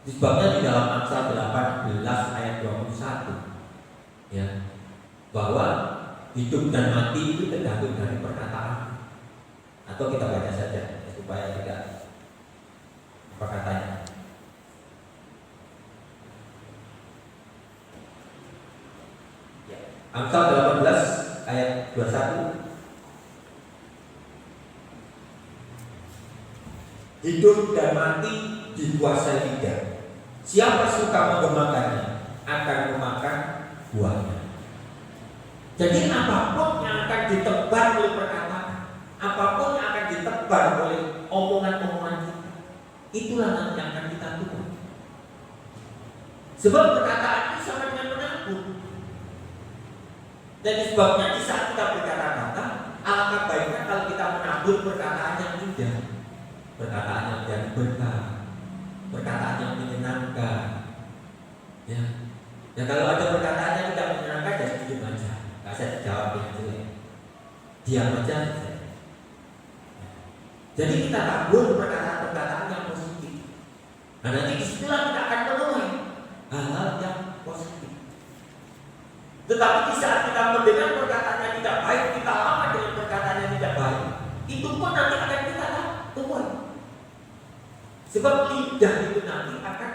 Sebabnya di dalam Amsal 18 ayat 21, ya, bahwa hidup dan mati itu tergantung dari perkataan. Atau kita baca saja supaya tidak apa katanya. Amsal 18 ayat 21. Hidup dan mati dikuasai lidah. Siapa suka menggemakannya akan memakan buahnya. Jadi apapun yang akan ditebar oleh perkataan, apapun yang akan ditebar oleh omongan-omongan kita, itulah nanti yang akan kita tuai. Sebab perkataan itu sama dengan menabur. Dan sebabnya di saat kita berkata-kata, alangkah baiknya kalau kita menabur perkataan yang indah, perkataan yang menjadi berkah, perkataan yang menyenangkan. Ya, ya kalau ada perkataan yang tidak menyenangkan, ya diam aja. Gak usah dijawab yang jelek, diam aja. Jadi kita tabur perkataan-perkataan yang positif. Nah, nanti disitulah kita akan menuai hal-hal yang positif. Tetapi di saat kita mendengar perkataan yang tidak baik, kita lama dengan perkataan yang tidak baik, itu pun nanti akan kita tuai. Sebab lidah itu nanti akan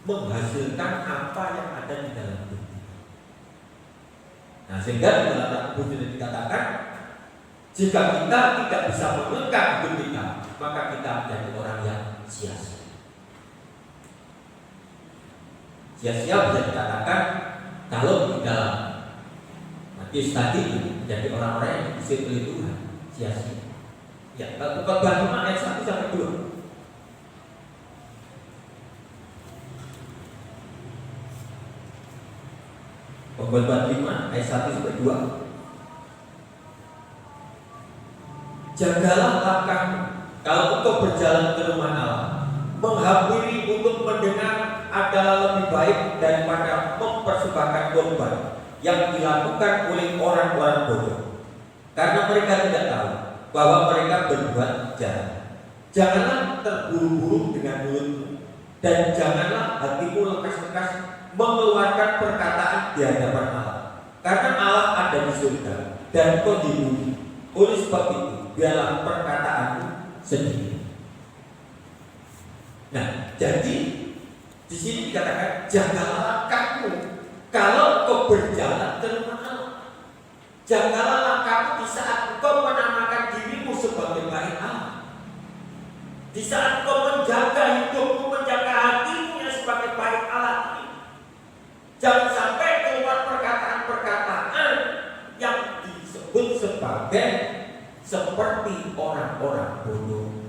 menghasilkan apa yang ada di dalam diri. Nah, sehingga di dalam Al-Quran sudah dikatakan, jika kita tidak bisa mengekang hidup kita, maka kita menjadi orang yang sia-sia. Sia-sia bisa dikatakan kalau di dalam Matius tadi menjadi orang-orang yang diusir oleh Tuhan, sia-sia. Ya, kalau Khotbah 5 ayat 1 sampai 2. Khotbah 5 ayat 1 sampai 2. Jagalah langkahmu kalau engkau berjalan ke rumah Allah. Menghampiri untuk mendengar adalah lebih baik daripada mempersembahkan korban yang dilakukan oleh orang-orang bodoh, karena mereka tidak tahu bahwa mereka berbuat jahat. Janganlah terburu-buru dengan mulutmu, dan janganlah hatimu lekas-lekas mengeluarkan perkataan di hadapan Allah, karena Allah ada di surga dan kau di bumi. Oleh sebab itu, biarlah perkataanmu sendiri. Nah, jadi di sini dikatakan jagalah langkahmu kalau kau berjalan ke rumah Allah. Jagalah langkahmu di saat engkau menamakan dirimu sebagai bait Allah. Di saat engkau menjaga hidupmu, menjaga hatimu yang sebagai bait Allah ini. Jangan sampai keluar perkataan-perkataan yang disebut sebagai seperti orang-orang bodoh.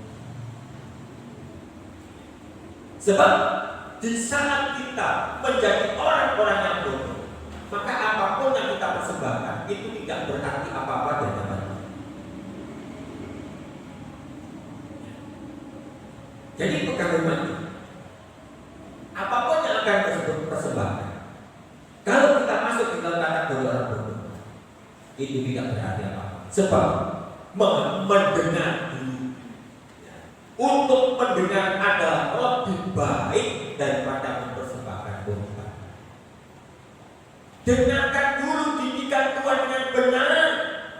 Sebab di saat kita menjadi orang-orang yang bodoh, maka apapun yang kita persembahkan itu tidak berarti apa-apa di hadapan Tuhan. Jadi pegangan ini, apapun yang akan persembahkan, kalau kita masuk di dalam kategori orang bodoh, itu tidak berarti apa-apa. Sebab mendengar dulu, untuk mendengar adalah lebih baik daripada mempersembahkan korban. Dengarkan dulu didikan Tuhan dengan benar.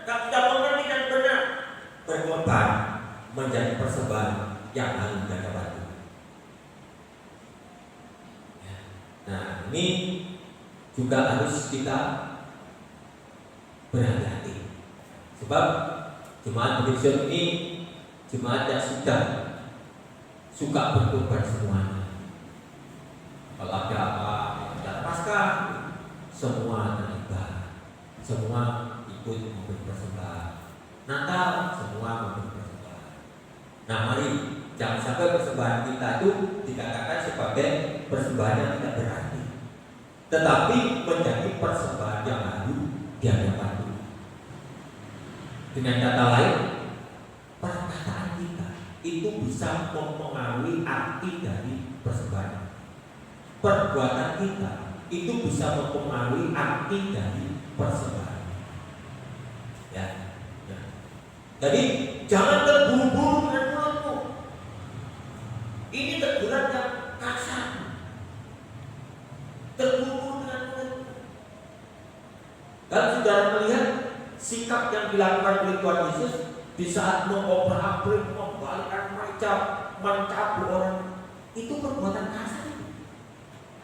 Kalau tidak mengerti dengan benar, berkorban menjadi persembahan yang harum dan batu. Nah, ini juga harus kita berhati-hati. Sebab jemaat Biksun ini jemaat yang suka berkorban semuanya. Kalau ada apa, ada Paskah, semua terlibat, semua ikut memberi persembahan. Natal, semua memberi persembahan. Nah, mari jangan sampai persembahan kita itu dikatakan sebagai persembahan yang tidak berarti, tetapi menjadi persembahan yang harum di hadapan Tuhan. Dengan kata lain, perkataan kita itu bisa mempengaruhi arti dari persembahan. Perbuatan kita itu bisa mempengaruhi arti dari persembahan. Ya. Jadi jangan terburu-buru dengan mulutmu. Ini teguran yang kasar. Terburu-buru dengan mulutmu. Dan saudara melihat sikap yang dilakukan oleh Tuhan Yesus di saat mengobrak-abrik, membalikkan meja, mencabut orang, itu perbuatan kasar.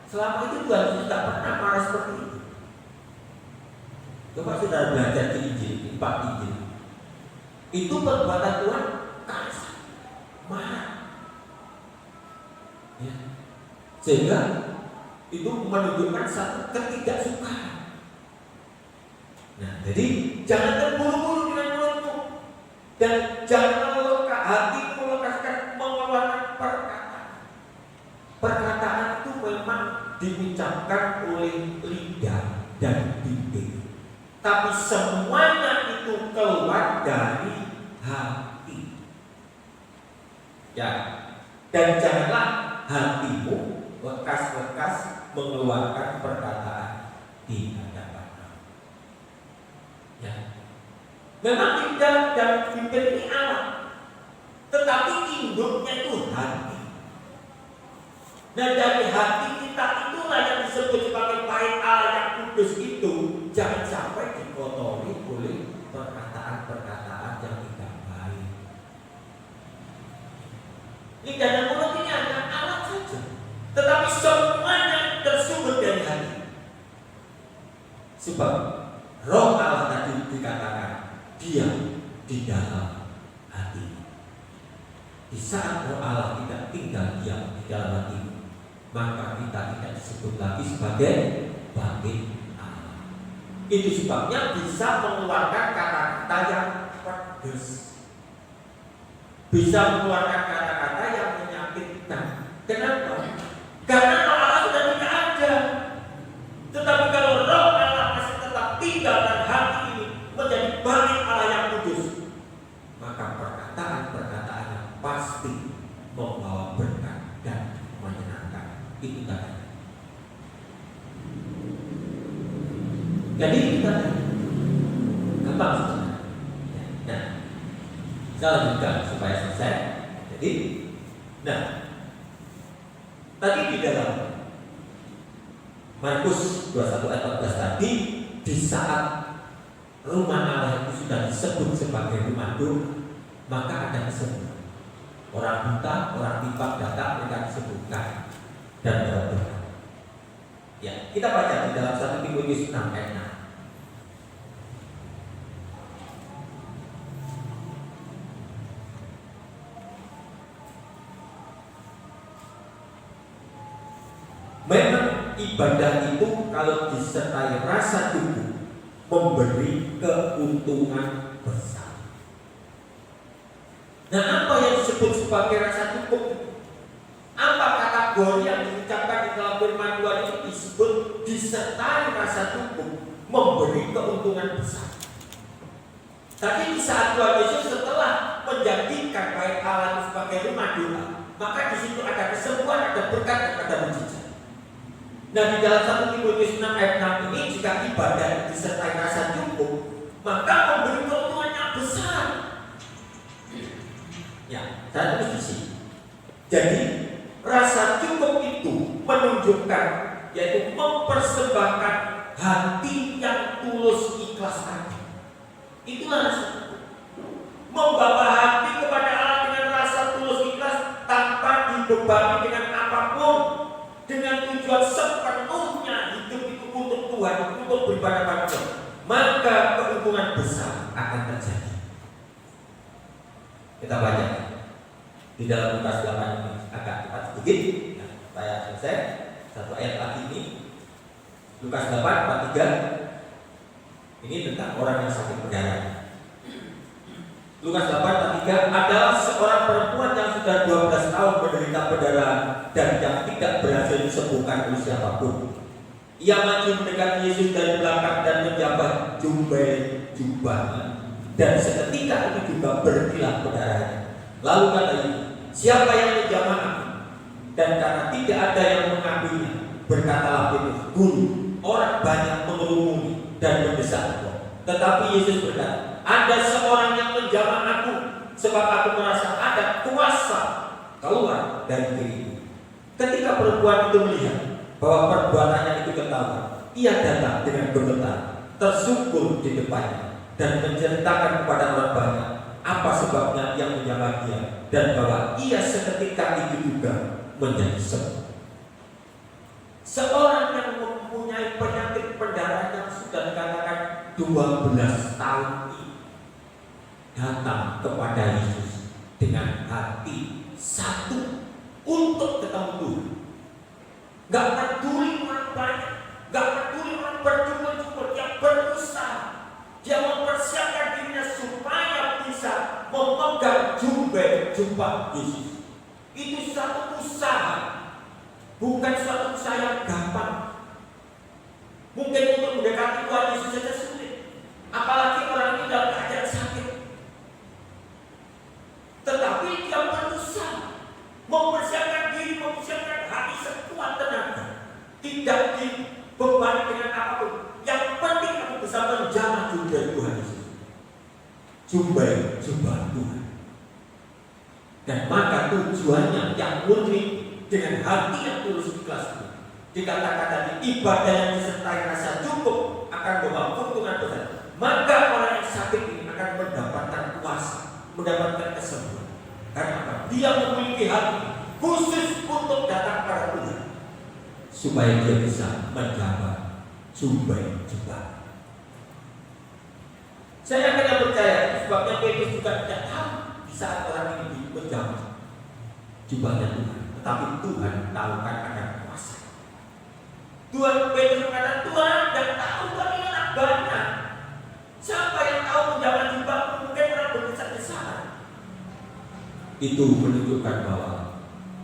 Selama itu Tuhan Yesus tidak pernah marah seperti itu. Coba saudara belajar di Injil, di 4 Injil. Itu perbuatan Tuhan kasar, marah. Ya. Sehingga itu menunjukkan satu ketidaksukaan. Nah, jadi jangan terburu-buru dengan mulutmu, dan jangan lekas hatimu lekaskan mengeluarkan perkataan. Perkataan itu memang diucapkan oleh lidah dan bibir, tapi semuanya itu keluar dari hati. Ya, dan janganlah hatimu lekas-lekas mengeluarkan perkataan di hadapan Allah. Ya, memang lidah dan bibir ini Allah, tetapi induknya itu hati. Dan dari hati kita itulah yang disebut sebagai bait Allah yang kudus itu. Jangan sampai dikotori oleh perkataan-perkataan yang tidak baik. Lidah dan mulut ini hanya alat saja, tetapi semuanya tersumber dari hati. Sebab Roh Allah tadi dikatakan diam di dalam hati. Di saat Roh Allah tidak tinggal diam di dalam hati, maka kita tidak disebut lagi sebagai bangkit Allah. Itu sebabnya bisa mengeluarkan kata-kata yang pedas, bisa mengeluarkan kata-kata yang menyakitkan. Kenapa? Karena Roh Allah sudah tidak ada. Tetapi kalau Roh Allah masih tetap tinggal dan hati ini menjadi bangkit Allah yang kudus, maka perkataan-perkataannya pasti membawa berkat dan menyenangkan. Itu katanya. Jadi kita gampang sebenarnya. Nah, saya lanjutkan supaya selesai. Jadi, tadi di dalam Markus 21 ayat 14 tadi, di saat rumah Allah itu sudah disebut sebagai rumah doa, maka ada kesembuhan. Orang buta, orang timpang datang, mereka disebutkan dan berdoa. Ya, kita baca di dalam 1 Timotius 6 ayat 6. Memang ibadah itu kalau disertai rasa cukup memberi keuntungan besar. Nah, apa yang disebut sebagai rasa cukup? Apa kategori yang diucapkan di dalam firman Tuhan itu disebut disertai rasa cukup memberi keuntungan besar? Tapi di saat Tuhan Yesus setelah menjadikan bait Allah sebagai rumah doa, maka di situ ada kesembuhan, ada berkat, dan ada mujizat. Nah, di dalam 1 Timotius 6 ayat 6 ini, jika ibadah disertai rasa cukup, maka memberi keuntungan yang besar. Ya, saya tulis di sini. Jadi, rasa cukup itu menunjukkan, yaitu mempersembahkan hati yang tulus ikhlas tadi. Itulah rasa cukup. Membawa hati kepada Allah dengan rasa tulus ikhlas tanpa dibebani dengan apapun, dengan tujuan sepenuhnya hidup itu untuk Tuhan, untuk beribadah pada Tuhan, maka keuntungan besar akan terjadi. Kita baca di dalam Lukas 8 ini agak cepat sedikit. Nah, saya selesai satu ayat lagi ini. Lukas 8 ayat 3. Ini tentang orang yang sakit berdarah. Lukas 8 ayat 3 adalah seorang perempuan yang sudah 12 tahun menderita pendarahan dan yang tidak berhasil disembuhkan oleh siapapun. Ia maju mendekati Yesus dari belakang dan menjabat jubahnya, dan seketika itu juga berkilat pendarahannya. Lalu katanya, siapa yang menjamah aku? Dan karena tidak ada yang mengakuinya, berkatalah Petrus, Guru, orang banyak mengerumuni dan mendesak engkau. Tetapi Yesus berkata, ada seorang yang menjamah aku, sebab aku merasa ada kuasa keluar dari diriku. Ketika perempuan itu melihat bahwa perbuatannya itu ketahuan, ia datang dengan gemetar, tersungkur di depannya, dan menceritakan kepada orang banyak apa sebabnya yang menjamah dia, dan bahwa ia seketika itu juga menjadi sembuh. Seorang yang mempunyai penyakit pendarahan yang sudah dikatakan 12 tahun ini datang kepada Yesus dengan hati satu untuk ketemu Tuhan. Gak peduli orang banyak, gak peduli orang berjumpa-jumpa, dia berusaha, dia mempersiapkan dirinya supaya bisa memegang jubah Yesus. Itu satu usaha, bukan suatu usaha yang gampang. Mungkin untuk mendekati Tuhan Yesus saja sulit, apalagi orang ini dalam keadaan sakit. Tetapi dia berusaha mempersiapkan diri, mempersiapkan hati sekuat tenaga, tidak dibebani dengan apapun. Yang penting aku bisa menjamah jubah Tuhan Yesus, jubah Tuhan. Dan maka tujuannya yang murni dengan hati yang tulus ikhlas itu, dikatakan tadi ibadah yang disertai rasa cukup akan membawa keuntungan besar. Maka orang yang sakit ini akan mendapatkan kuasa, mendapatkan kesembuhan. Karena apa? Dia memiliki hati khusus untuk datang kepada Tuhan, supaya dia bisa menjaga jubah. Saya hanya percaya, sebabnya Petrus juga tidak tahu di saat orang ini menjamah jubahnya Tuhan, tetapi Tuhan tahu akan kuasa. Tuhan Petrus berkata, Tuhan tidak tahu Tuhan ini anak banyak. Siapa yang tahu menjamah jubah mungkin orang berbesar-besar. Itu menunjukkan bahwa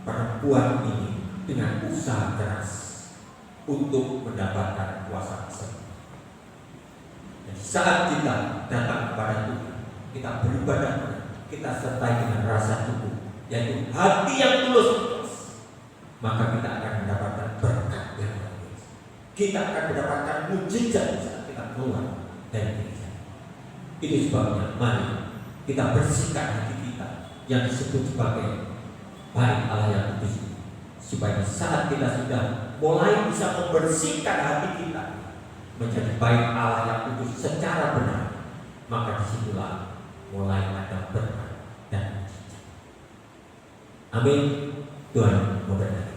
perempuan ini dengan usaha keras untuk mendapatkan kuasa tersebut. Dan saat kita datang kepada Tuhan, kita beribadah, kita sertai dengan rasa cukup, yaitu hati yang tulus, maka kita akan mendapatkan berkat yang luar biasa. Kita akan mendapatkan mujizat saat kita keluar dari gereja. Ini sebabnya mari kita bersihkan hati kita yang disebut sebagai bait Allah yang kudus, supaya saat kita sudah mulai bisa membersihkan hati kita menjadi bait Allah yang kudus secara benar, maka disitulah mulai ada berkat dan mujizat. Amin. Tuhan memberkati.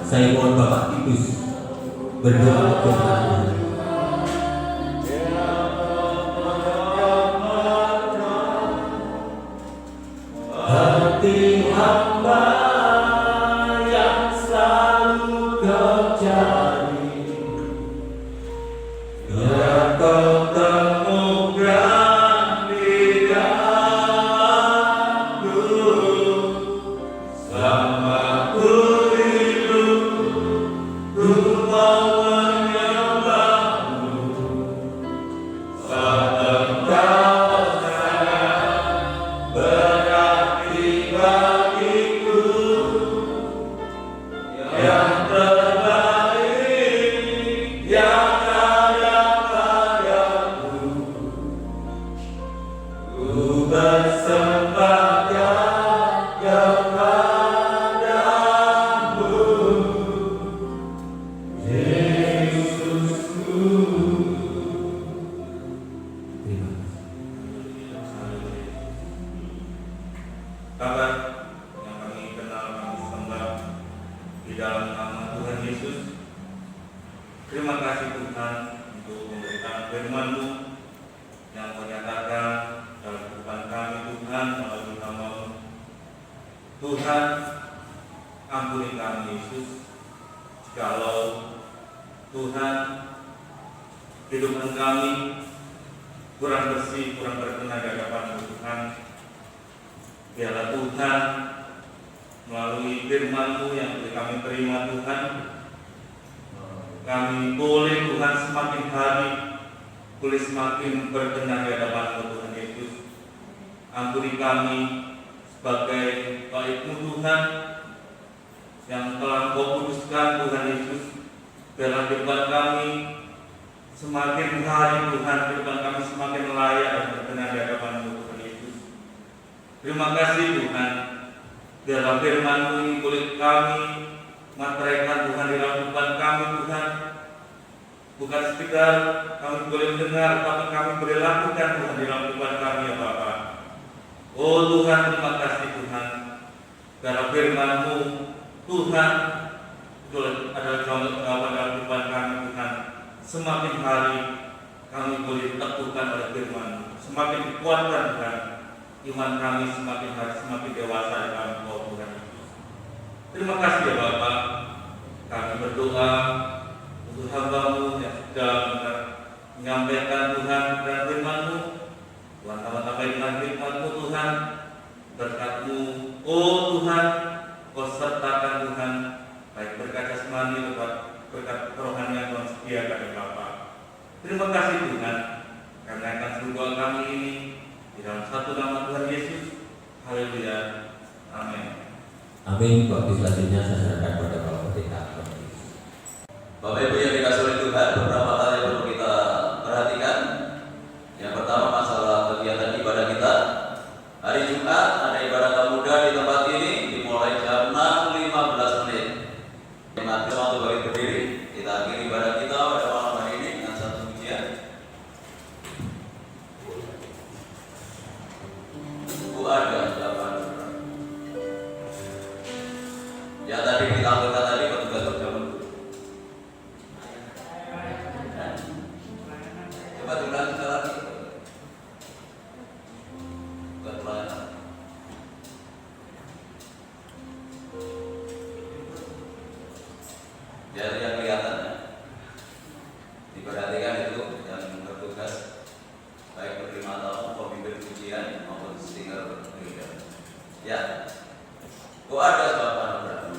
Saya mohon Bapak Titus berdoa untuk kami. Hati hamba yang selalu kau cari, biar kau temukan di dalamku. Selama ku hidup, ku mau menyembahmu. Saat engkau sangat berarti bagiku, yang terbaik yang ada padaku. Ku bersembah kepadamu, Yesusku. Terima kasih. Kabar yang kami kenal, kami sembah di dalam nama Tuhan Yesus. Terima kasih Tuhan untuk pemberitaan firman-Mu yang menyatakan dalam kehidupan kami Tuhan melalui nama-Mu. Tuhan, ampuni kami Yesus jikalau Tuhan kehidupan kami kurang bersih, kurang berkenan di hadapan-Mu Tuhan. Biarlah Tuhan melalui firman-Mu yang boleh kami terima Tuhan, kami boleh Tuhan semakin hari boleh semakin berkenan di hadapan-Mu Tuhan Yesus. Ampuni kami sebagai baik-Mu Tuhan yang telah Kau kuduskan Tuhan Yesus. Biarlah kehidupan kami semakin hari Tuhan, kehidupan kami semakin layak dan berkenan di hadapan-Mu Tuhan Yesus. Terima kasih Tuhan. Dalam firman-Mu ini boleh kami materaikan Tuhan di dalam kehidupan kami Tuhan. Bukan sekedar kami boleh mendengar, tapi kami boleh lakukan Tuhan di dalam kehidupan kami ya Bapa. Oh Tuhan, terima kasih Tuhan. Dalam firman-Mu Tuhan itu adalah jawaban dalam kehidupan kami Tuhan. Semakin hari kami boleh teguhkan oleh firman-Mu, semakin dikuatkan Tuhan. Iman kami semakin hari semakin dewasa di dalam Kau Tuhan Yesus. Terima kasih ya Bapa. Kami berdoa untuk hamba-Mu yang sudah menyampaikan Tuhan dan firman-Mu. Tuhan tambah-tambah dengan firman-Mu Tuhan. Berkat-Mu, oh Tuhan, Kau sertakan Tuhan, baik berkat jasmani, berkat kerohanian Tuhan sediakan ya Bapa. Terima kasih Tuhan, karena akan seluruh kami ini di dalam satu nama Tuhan Yesus. Haleluya. Amin. Amin. Waktu selanjutnya saya serahkan kepada Bapak Pendeta. Bapak Ibu yang dikasihi oleh Tuhan, beberapa hal yang perlu kita perhatikan. Yang pertama masalah kegiatan ibadah kita. Hari Jumat ada ibadah kaum muda di tempat ini dimulai jam 6.15 menit. Mari waktu bagi berdiri, kita akhiri ibadah kita pada malam hari ini dengan satu pujian. Bu ada 8. Ya tadi ditampilkan tadi petugas berjalan. Coba diulang sekali lagi. Bukan pelayanan. Biar yang kelihatan ya. Diperhatikan itu yang bertugas baik penerima tamu, pemimpin pujian maupun singer leader. Ya. Oh ada Bapak Abraham.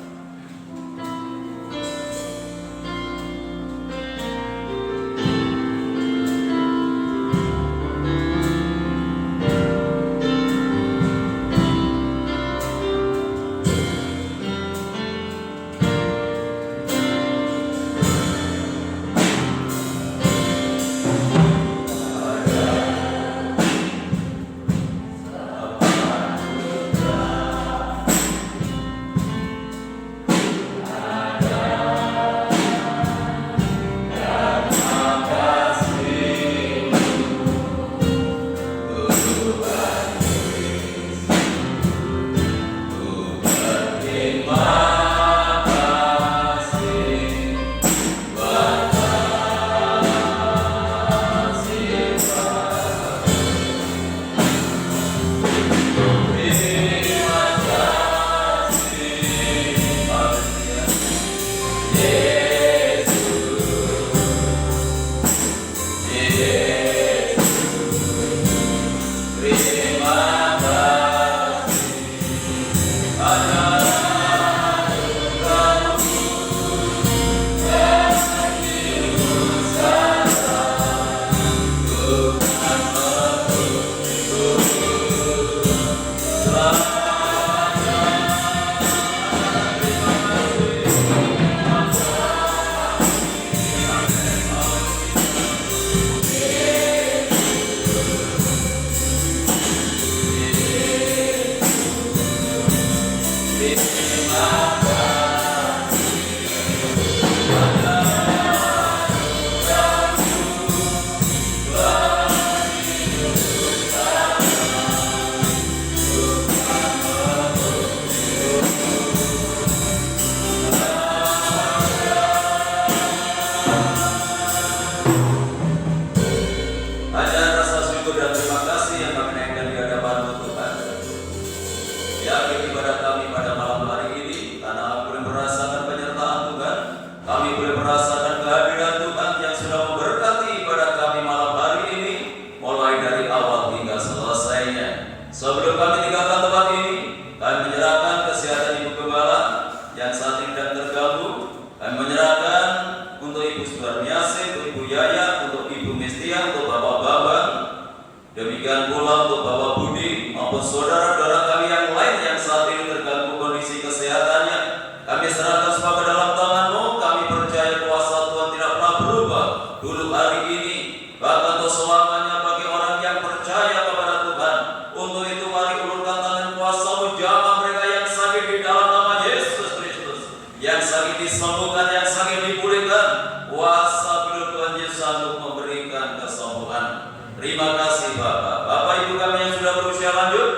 Demikian pula untuk Bapak Budi maupun saudara-saudara kami yang lain yang saat ini terganggu kondisi kesehatannya, kami serahkan semua ke dalam tangan-Mu. Kami percaya kuasa Tuhan tidak pernah berubah dulu hari ini, bahkan untuk selamanya bagi orang yang percaya kepada Tuhan. Untuk itu mari ulurkan tangan kuasa-Mu, jamah mereka yang sakit di dalam nama Yesus Kristus, yang sakit disembuhkan, yang sakit dipulihkan. Kuasa Tuhan Yesus untuk memberikan kesembuhan. Terima kasih Bapak. Bapak Ibu kami yang sudah berusia lanjut,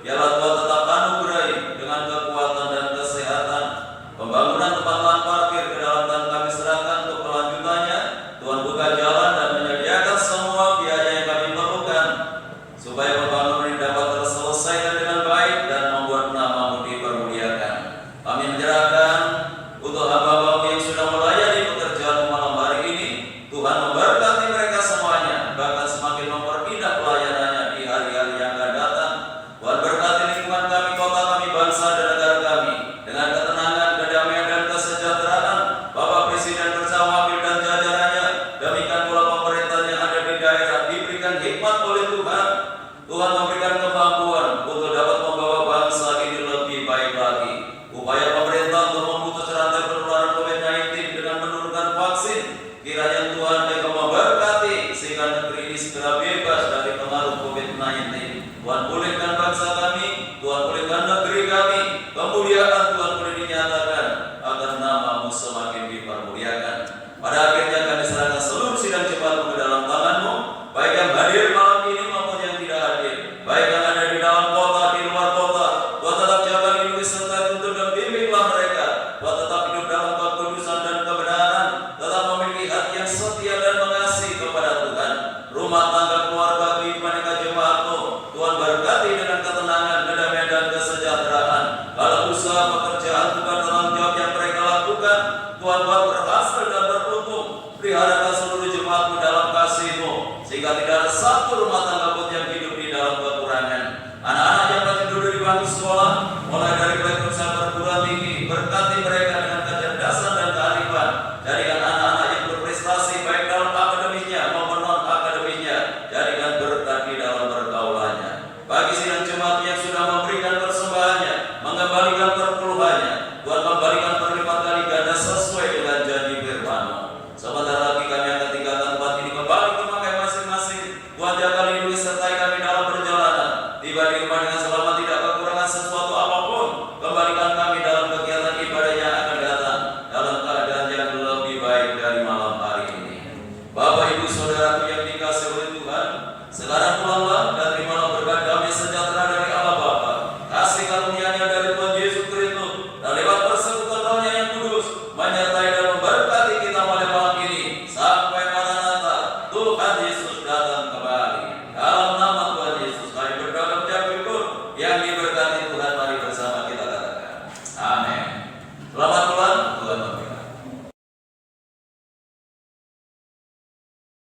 biarlah Tuhan tetap anugerahi dengan kekuatan dan kesehatan. Pembangunan tempat lahan parkir ke dalam tangan kami serahkan untuk kelanjutannya. Tuhan buka jalan dan menyediakan semua biaya yang kami perlukan, supaya pembangunan ini dapat terselesaikan dengan baik dan membuat nama-Mu dipermuliakan. Kami menyerahkan untuk hamba-Mu yang sudah melayani pekerjaan malam hari ini. Tuhan memberkati mereka semuanya, bahkan semakin memperindah pelayanannya di hari-hari yang akan datang. Tuhan berkati lingkungan kami, kota kami, bangsa dan negara kami dengan ketenangan, kedamaian dan kesejahteraan. Bapak Presiden bersama wakil dan jajarannya, demikian pula pemerintahan yang ada di daerah diberikan hikmat oleh Tuhan. Tuhan memberikan kemampuan untuk dapat membawa bangsa ini lebih baik lagi. Upaya pemerintah untuk memutus rantai penularan COVID-19 dengan menurunkan vaksin, kiranya Tuhan yang memberkati sehingga negeri ini segera bebas dari pengaruh COVID-19. Tuhan pulihkan bangsa kami, Tuhan pulihkan negeri kami, kemuliaan Tuhan boleh dinyatakan agar nama-Mu semakin dipermuliakan. Pada akhirnya kami serahkan seluruh sidang cepat ke dalam tangan-Mu, baik yang hadir malam ini maupun yang tidak hadir, baik yang ada di dalam kota, di luar kota. Tuhan tetap jaga lindungi serta tuntun dan bimbinglah mereka. Tuhan tetap hidup dalam kekudusan dan kebenaran, tetap memiliki hati yang setia dan mengasihi kepada Tuhan. Rumah tangga, keluarga, kehidupan jemaat-Mu, Tuhan berkati dengan ketenangan, kedamaian dan kesejahteraan. Kalau usaha pekerjaan, Tuhan tanggung jawab yang mereka lakukan, Tuhan buat berhasil satu rumah tangga pun yang hidup di dalam kekurangan. Anak-anak yang masih duduk di bangku sekolah, mulai dari pelekun sampai perguruan tinggi, berkati mereka dengan kecerdasan dan kearifan. Jadikan anak-anak yang berprestasi baik dalam akademinya maupun non akademinya, jadikan berkat di dalam pergaulannya. Bagi sidang jemaat yang sudah memberikan persembahannya, mengembalikan perpuluhannya, Tuhan kembalikan berlipat kali ganda sesuai dengan janji firman-Mu. Sebentar lagi kami akan tinggalkan tempat ini kembali ke bangkai masing-masing. Tuhan jaga lindungi sertai kami dalam perjalanan. Tiba di rumah dengan selamat, tidak kekurangan sesuatu apapun. Kembalikan kami dalam kegiatan ibadah yang akan datang dalam keadaan yang lebih baik dari malam hari ini. Bapak Ibu Saudaraku yang dikasihi oleh Tuhan, sekarang pulanglah